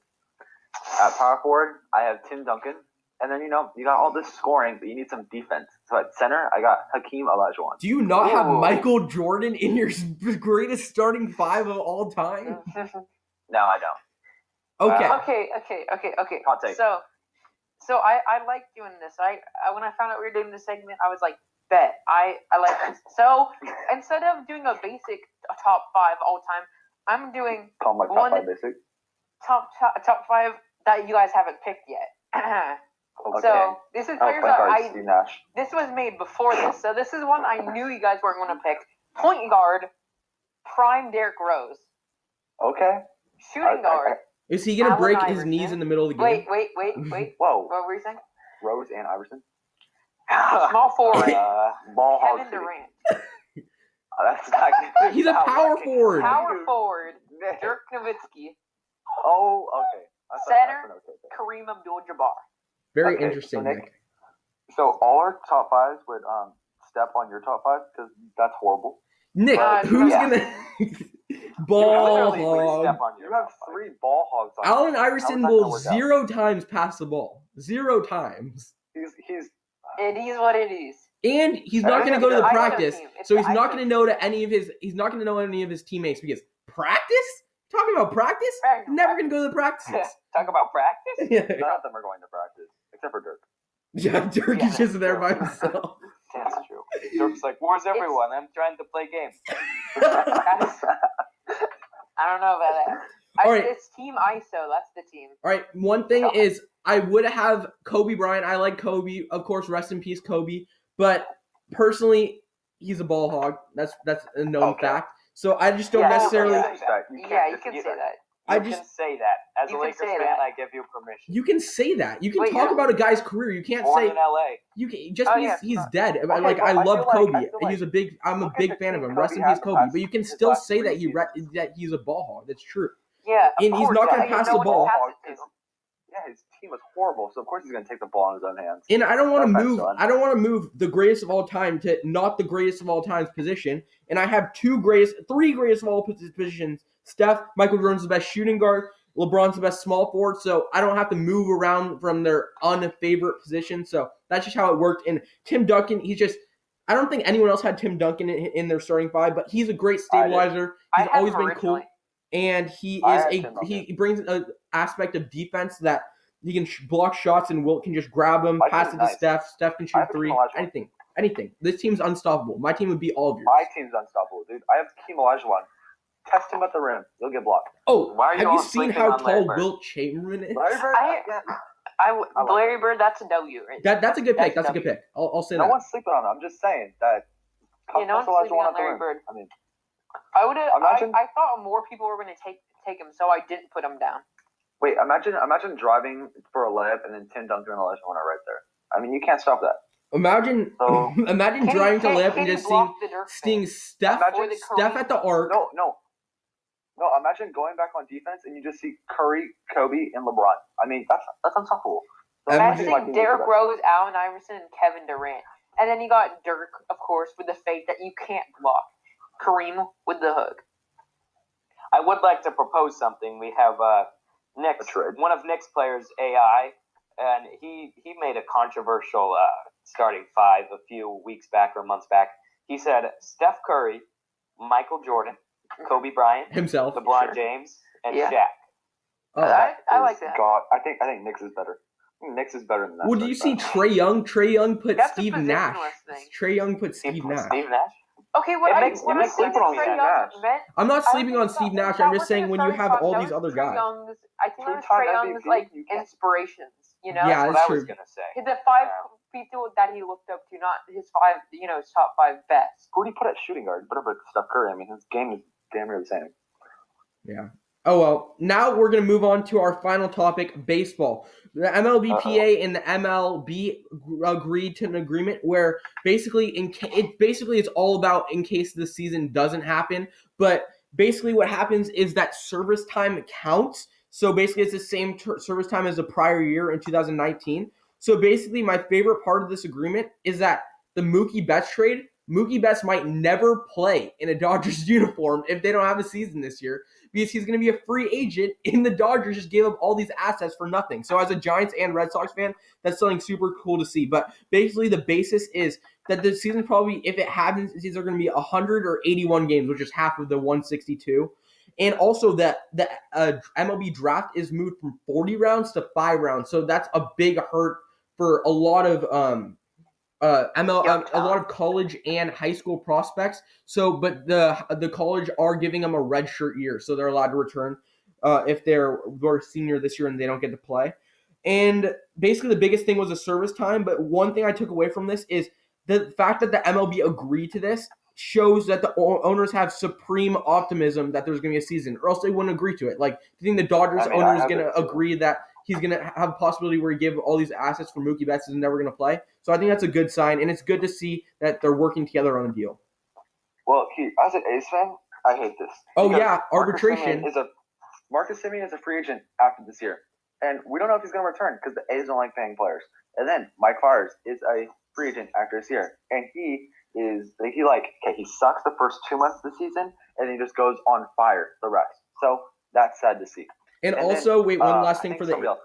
At power forward, I have Tim Duncan. And then, you got all this scoring, but you need some defense. So at center, I got Hakeem Olajuwon. Do you not have Michael Jordan in your greatest starting 5 of all time? No, I don't. Okay. Okay. Hot take. So I like doing this. When I found out we were doing this segment, I was like, bet. I like this. So instead of doing a basic top 5 all time, I'm doing Call my top 5 basic. Top 5 that you guys haven't picked yet. Okay. So this is players point that guard, Steve Nash. this was made before this. So this is one I knew you guys weren't going to pick. Point guard, prime Derrick Rose. Okay. Shooting guard. Is he gonna Allen break his Iverson. knees in the middle of the game? Wait. Whoa. What were you saying? Rose and Iverson. Small forward, Ball hog Kevin city. Durant. That's not good. He's a power forward. Power forward, Dirk Nowitzki. Oh, okay. Center, Kareem Abdul-Jabbar. Very Okay, interesting, so Nick- Nick. So all our top fives would step on your top five because that's horrible. Nick, who's yeah. gonna ball Literally would hog? step on your You have top five. 3 ball hogs on Allen you. How is Iverson that will gonna work out? 0 times pass the ball. 0 times. He's It is what it is. And he's not going to go to the ISO practice, team. It's so the he's not ISO going to know any of his teammates because practice? Talking about practice? Practice. Never going to go to the practices. Talk about practice. Yeah, none of them are going to practice except for Dirk. Dirk is just there by himself. That's true. Dirk's like, where's everyone? I'm trying to play games. I don't know about that. All right. It's Team ISO. That's the team. All right, one thing is I would have Kobe Bryant. I like Kobe. Of course, rest in peace, Kobe. But personally, he's a ball hog. That's a known fact. So I just don't necessarily. You can say that. I You just can say that. As a You can Lakers say fan, that. I give you permission. you can say that. You can Wait, talk yeah. about a guy's career. You can't Born say in LA. you can just Oh, because yeah, he's it's dead. Okay, Like but I I love feel like- Kobe. I feel like- I'm a look at big the fan of team him. Kobe Rest in had peace, the Kobe. past- But you can his still last say 3 that seasons. that he's a ball hog. That's true. Yeah, of And he's course, not gonna yeah, pass you the know ball. what to pass it to. Yeah, his team was horrible, so of course he's going to take the ball in his own hands. And I don't want to No offense, move. son. I don't want to move the greatest of all time to not the greatest of all times position. And I have three greatest of all positions. Steph, Michael Jordan's the best shooting guard. LeBron's the best small forward. So I don't have to move around from their unfavorite position. So that's just how it worked. And Tim Duncan, I don't think anyone else had Tim Duncan in their starting 5, but he's a great stabilizer. He's had always him been cool. originally. And he I is had Tim Duncan. he brings an aspect of defense that he can block shots and Wilt can just grab them, My pass it team's to nice. Steph. Steph can I shoot have 3. Hakeem Olajuwon. Anything. This team's unstoppable. My team would beat all of yours. My team's unstoppable, dude. I have Hakeem Olajuwon. Test him at the rim. He'll get blocked. Oh, Why are you have all you seen sleeping how on Larry tall Bird? Wilt Chamberlain is? Larry Bird, like Larry Bird, that's a W, right? That's a good pick. That's That's a good pick. I'll say no that. one's sleeping on him. I'm just saying that. Yeah, no one's Olajuwon sleeping on at the Larry rim. Bird. I mean, I Imagine- thought more people were going to take him, so I didn't put him down. wait, imagine driving for a layup and then Tim Duncan and Olajuwon are right there. I mean, you can't stop that. Imagine So- imagine driving to layup and just seeing seeing Steph Imagine- Steph at the arc. No, imagine going back on defense and you just see Curry, Kobe, and LeBron. I mean, that's unstoppable. So Imagine- my team is the Derrick best. Rose, Allen Iverson, and Kevin Durant. And then you got Dirk, of course, with the fake that you can't block. Kareem with the hook. I would like to propose something. We have Nick's, A trade. one of Nick's players, AI, and he made a controversial starting 5 a few weeks back or months back. He said Steph Curry, Michael Jordan, Kobe Bryant, Himself. LeBron Sure. James, and Yeah. Shaq. Oh. I like that. God, I think Knicks is better. I think Knicks is better than that. Well, do you see Trey Young? Trey Young put That's a Steve positionless Nash. thing. Trey Young put Steve Nash. Steve Nash? Okay, what It I makes- what it I makes think sense on Trey Steve Young Nash. meant. I'm not I sleeping think on that- Steve Nash. that I'm just was saying the when you starting have 5, all that these was other Trey guys. Young's, I think that was Two-time Trey Young's MVP, like you can't- inspirations. You know, Yeah, That's that's what I was true. going to say. the 5 Yeah. people that he looked up to, not his 5. His top 5 best. Who do you put at shooting guard? Whatever Steph Curry. I mean, his game is damn near the same. Yeah. Oh, well, now we're going to move on to our final topic, baseball. The MLBPA and the MLB agreed to an agreement where basically it's all about in case the season doesn't happen. But basically what happens is that service time counts. So basically it's the same service time as the prior year in 2019. So basically my favorite part of this agreement is that the Mookie Betts trade, Mookie Betts might never play in a Dodgers uniform if they don't have a season this year because he's going to be a free agent and the Dodgers just gave up all these assets for nothing. So as a Giants and Red Sox fan, that's something super cool to see. But basically the basis is that the season probably, if it happens, these are going to be 100 or 81 games, which is half of the 162. And also that the MLB draft is moved from 40 rounds to 5 rounds. So that's a big hurt for a lot of a lot of college and high school prospects. So, but the college are giving them a redshirt year, so they're allowed to return if they're senior this year and they don't get to play. And basically the biggest thing was the service time. But one thing I took away from this is the fact that the MLB agreed to this shows that the owners have supreme optimism that there's going to be a season, or else they wouldn't agree to it. Like, do you think the Dodgers owner is going to agree that he's going to have a possibility where he give all these assets for Mookie Betts is never going to play? So I think that's a good sign, and it's good to see that they're working together on a deal. Well, as an A's fan, I hate this. Oh, yeah, arbitration. Marcus Semien is a free agent after this year, and we don't know if he's going to return because the A's don't like paying players. And then Mike Fiers is a free agent after this year, and he sucks the first 2 months of the season, and he just goes on fire the rest. So that's sad to see. And also, one last thing for the A's.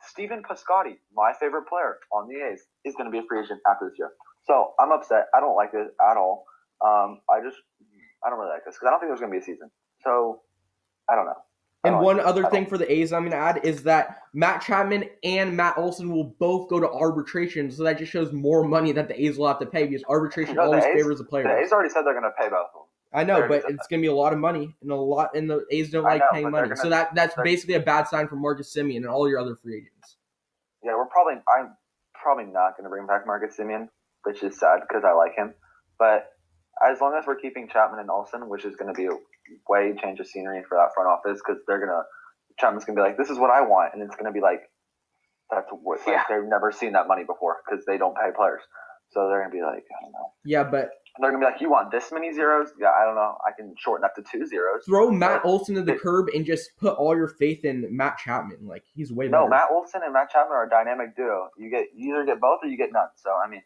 Stephen Piscotty, my favorite player on the A's, is going to be a free agent after this year. So I'm upset. I don't like this at all. I don't really like this because I don't think there's going to be a season. So I don't know. And one other thing for the A's I'm going to add is that Matt Chapman and Matt Olson will both go to arbitration, so that just shows more money that the A's will have to pay because arbitration always favors the player. The A's already said they're going to pay both of them. I know, but it's going to be a lot of money, and the A's don't like paying money. So that's basically a bad sign for Marcus Semien and all your other free agents. Yeah, I'm probably not going to bring back Marcus Semien, which is sad because I like him. But as long as we're keeping Chapman and Olsen, which is going to be a way change of scenery for that front office, because Chapman's going to be like, this is what I want, and it's going to be like, they've never seen that money before because they don't pay players. So they're going to be like, I don't know. Yeah, but they're going to be like, you want this many zeros? Yeah, I don't know. I can shorten that to 2 zeros. Throw Matt Olson to the curb and just put all your faith in Matt Chapman. Like, he's way better. No, Matt Olson and Matt Chapman are a dynamic duo. You either get both or you get none. So, I mean,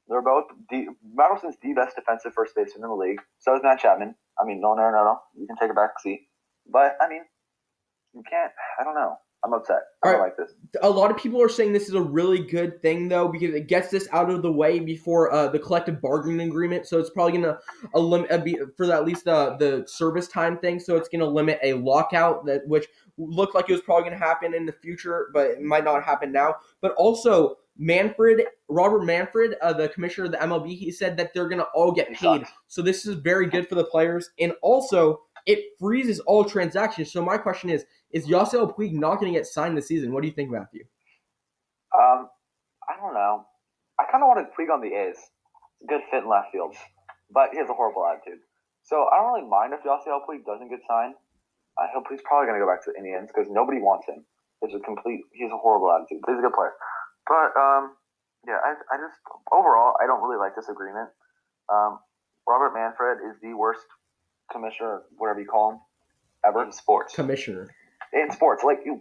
they're both Matt Olson's the best defensive first baseman in the league. So is Matt Chapman. I mean, no. You can take a back seat. But, I mean, you can't. I don't know. I'm upset. I don't like this. A lot of people are saying this is a really good thing, though, because it gets this out of the way before the collective bargaining agreement. So it's probably going to limit for at least the service time thing. So it's going to limit a lockout, which looked like it was probably going to happen in the future, but it might not happen now. But also, Robert Manfred, the commissioner of the MLB, he said that they're going to all get paid. So this is very good for the players. And also, it freezes all transactions. So my question is Yasiel Puig not going to get signed this season? What do you think, Matthew? I don't know. I kind of wanted Puig on the A's. It's a good fit in left field. But he has a horrible attitude. So I don't really mind if Yasiel Puig doesn't get signed. He's probably going to go back to the Indians because nobody wants him. He has a horrible attitude. He's a good player. But, I just, overall, I don't really like this agreement. Robert Manfred is the worst commissioner, whatever you call him, ever in sports. Commissioner. In sports. Like, the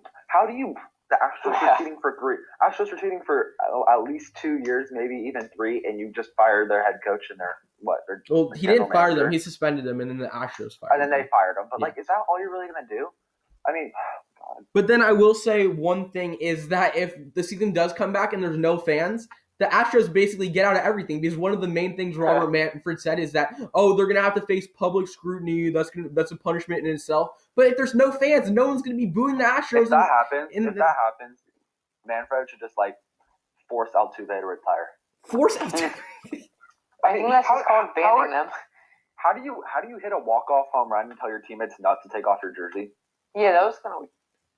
Astros were cheating for 3. Astros were cheating for at least 2 years, maybe even 3, and you just fired their head coach and he didn't fire them. He suspended them, and then the Astros fired them. And then they fired him. But, is that all you're really going to do? I mean, God. But then I will say one thing is that if the season does come back and there's no fans, the Astros basically get out of everything because one of the main things Robert Manfred said is that, they're going to have to face public scrutiny. That's a punishment in itself. But if there's no fans, no one's going to be booing the Astros. If that happens, Manfred should just force Altuve to retire. Force Altuve? I think that's just called banning them. How do you hit a walk-off home run and tell your teammates not to take off your jersey? Yeah, that was kind of weird.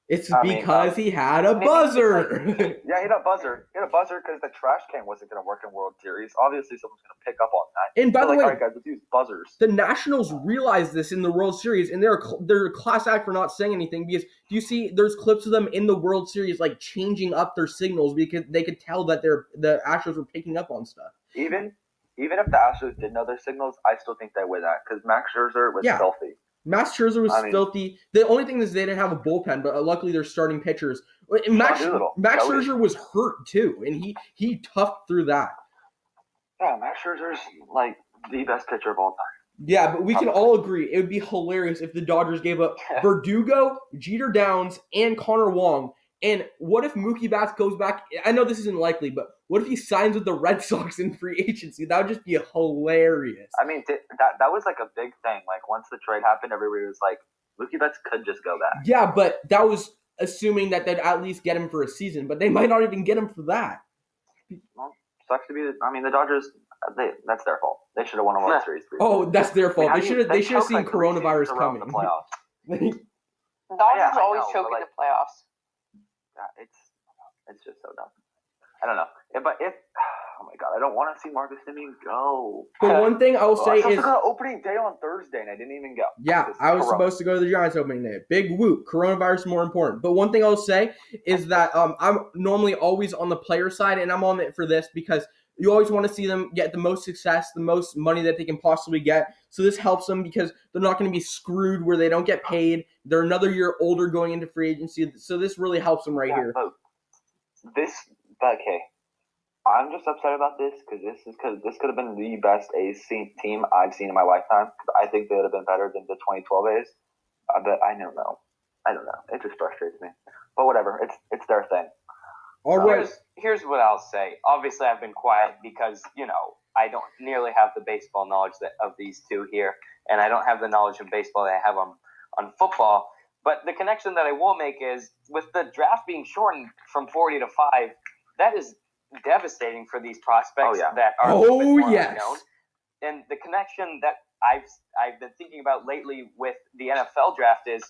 It's because he had a buzzer. Yeah, he had a buzzer. He had a buzzer because the trash can wasn't going to work in World Series. Obviously, someone's going to pick up on that. And by the way, all right, guys, let's use buzzers. The Nationals realized this in the World Series, and they're a class act for not saying anything because do you see there's clips of them in the World Series changing up their signals because they could tell that the Astros were picking up on stuff. Even if the Astros did know their signals, I still think they would that because Max Scherzer was filthy. Max Scherzer was filthy. The only thing is they didn't have a bullpen, but luckily they're starting pitchers. Max Scherzer was hurt too, and he toughed through that. Yeah, Max Scherzer's the best pitcher of all time. Yeah, but we can all agree it would be hilarious if the Dodgers gave up Verdugo, Jeter Downs, and Connor Wong. And what if Mookie Betts goes back? I know this isn't likely, but what if he signs with the Red Sox in free agency? That would just be hilarious. I mean, that was a big thing. Once the trade happened, everybody was like, Mookie Betts could just go back. Yeah, but that was assuming that they'd at least get him for a season, but they might not even get him for that. Well, sucks to be the Dodgers, that's their fault. They should have won a World Series. That's their fault. They should have seen coronavirus coming. The playoffs. Dodgers always choke in the playoffs. Yeah, It's just so dumb. I don't know. But if oh my god, I don't want to see Marcus Simeon go. But one thing I will say is, I was supposed to go to opening day on Thursday, and I didn't even go. Yeah, I was supposed to go to the Giants opening day. Big whoop. Coronavirus more important. But one thing I'll say is that I'm normally always on the player side, and I'm on it for this because you always want to see them get the most success, the most money that they can possibly get. So this helps them because they're not going to be screwed where they don't get paid. They're another year older going into free agency. So this really helps them here. Okay. I'm just upset about this because this could have been the best A's team I've seen in my lifetime. I think they would have been better than the 2012 A's. But I don't know. It just frustrates me. But whatever. It's their thing. All right. Here's what I'll say. Obviously, I've been quiet because, I don't nearly have the baseball knowledge of these two here, and I don't have the knowledge of baseball that I have on football. But the connection that I will make is with the draft being shortened from 40 to 5, that is devastating for these prospects that are a little bit more unknown. And the connection that I've been thinking about lately with the NFL draft is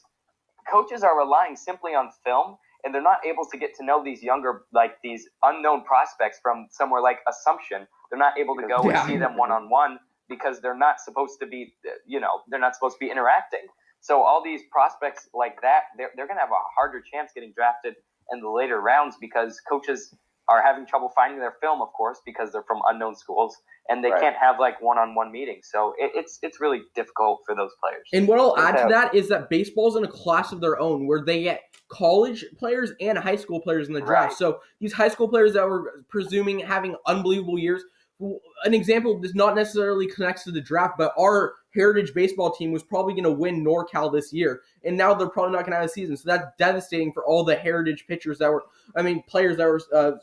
coaches are relying simply on film, and they're not able to get to know these younger, these unknown prospects from somewhere like Assumption. They're not able to go and see them one-on-one because they're not supposed to be, they're not supposed to be interacting. So all these prospects like that, they're going to have a harder chance getting drafted in the later rounds because coaches are having trouble finding their film, of course, because they're from unknown schools, and they can't have one-on-one meetings. So it's really difficult for those players. And what I'll add to that is that baseball's in a class of their own where they get college players and high school players in the draft. Right. So these high school players that were presuming having unbelievable years, an example does not necessarily connect to the draft, but our Heritage baseball team was probably going to win NorCal this year, and now they're probably not going to have a season. So that's devastating for all the Heritage players that were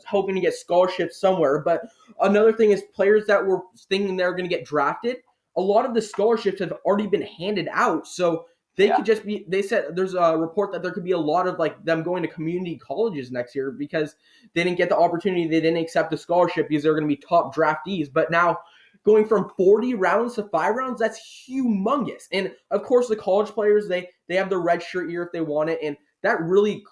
hoping to get scholarships somewhere. But another thing is players that were thinking they were going to get drafted, a lot of the scholarships have already been handed out. So they could just be, they said there's a report that there could be a lot of them going to community colleges next year because they didn't get the opportunity. They didn't accept the scholarship because they're going to be top draftees. But now going from 40 rounds to 5 rounds, that's humongous. And of course the college players, they have the red shirt year if they want it. And that really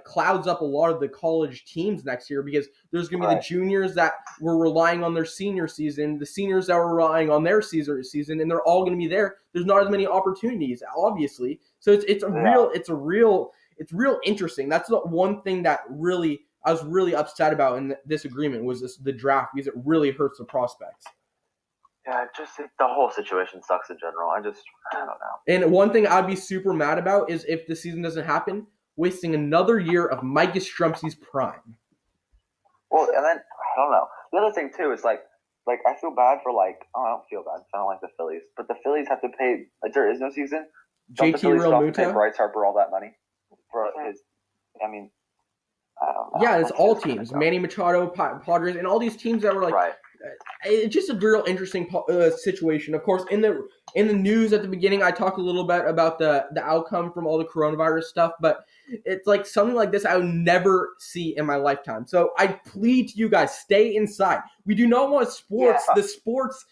clouds up a lot of the college teams next year because there's going to be the juniors that were relying on their senior season, the seniors that were relying on their season, and they're all going to be there. There's not as many opportunities, obviously. So it's real interesting. That's the one thing that I was really upset about in this agreement was the draft because it really hurts the prospects. Yeah, the whole situation sucks in general. I don't know. And one thing I'd be super mad about is if the season doesn't happen, wasting another year of Mike Yastrzemski's prime. Well, and then, I don't know. The other thing, too, is, I feel bad for, I don't feel bad. I don't like the Phillies. But the Phillies have to pay, there is no season. Don't the Phillies still have to pay Bryce Harper all that money? For his, I don't know. Yeah, it's all teams. Manny Machado, Padres, and all these teams that were it's just a real interesting situation. Of course, in the news at the beginning, I talked a little bit about the outcome from all the coronavirus stuff, but it's something like this I would never see in my lifetime. So I plead to you guys, stay inside. We do not want the sports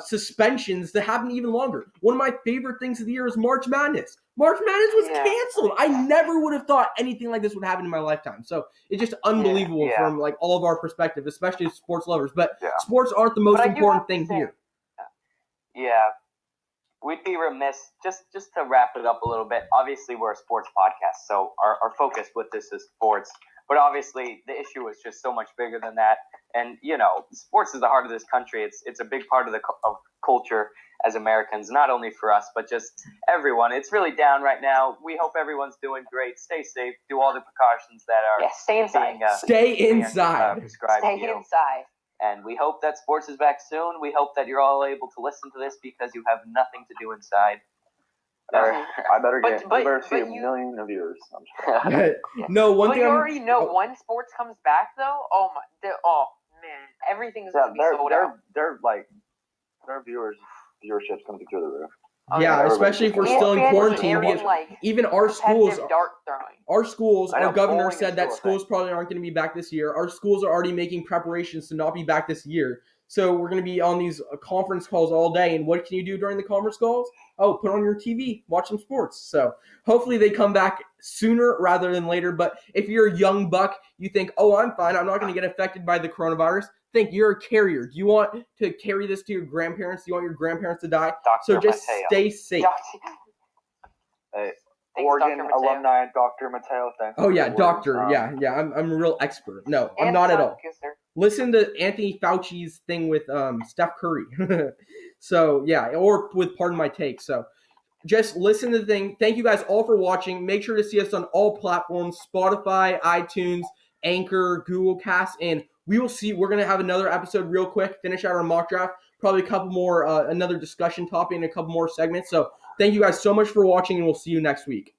suspensions to happen even longer. One of my favorite things of the year is March Madness. March Madness was canceled. I never would have thought anything like this would happen in my lifetime. So it's just unbelievable from all of our perspective, especially as sports lovers. But sports aren't the most important thing here. Yeah. We'd be remiss, just to wrap it up a little bit. Obviously, we're a sports podcast, so our focus with this is sports. But obviously, the issue is just so much bigger than that. And, sports is the heart of this country. It's a big part of culture as Americans, not only for us, but just everyone. It's really down right now. We hope everyone's doing great. Stay safe. Do all the precautions that are stay inside. Stay inside. Stay inside. And we hope that sports is back soon. We hope that you're all able to listen to this because you have nothing to do inside. I better see a million of viewers. No, one thing. You already know when sports comes back, though. Oh man, everything's gonna be sold out. Their viewership's gonna be through the roof. Yeah, especially if we're still in quarantine. Because even our schools, our governor said that schools probably aren't going to be back this year. Our schools are already making preparations to not be back this year. So we're going to be on these conference calls all day. And what can you do during the conference calls? Oh, put on your TV, watch some sports. So hopefully they come back sooner rather than later. But if you're a young buck, you think, oh, I'm fine, I'm not going to get affected by the coronavirus. Think you're a carrier. Do you want to carry this to your grandparents? Do you want your grandparents to die? So just stay safe. Hey, Thanks, Oregon Dr. Mateo. alumni, Dr. Mateo. Thanks. Oh, yeah, for the doctor. words. Yeah, I'm a real expert. No, I'm And not at all. Sonic Kisser. Listen to Anthony Fauci's thing with Steph Curry. So, yeah, or with Pardon My Take. So, just listen to the thing. Thank you guys all for watching. Make sure to see us on all platforms, Spotify, iTunes, Anchor, Google Cast, and we will see. We're going to have another episode real quick, finish out our mock draft, probably a couple more, another discussion topic and a couple more segments. So thank you guys so much for watching, and we'll see you next week.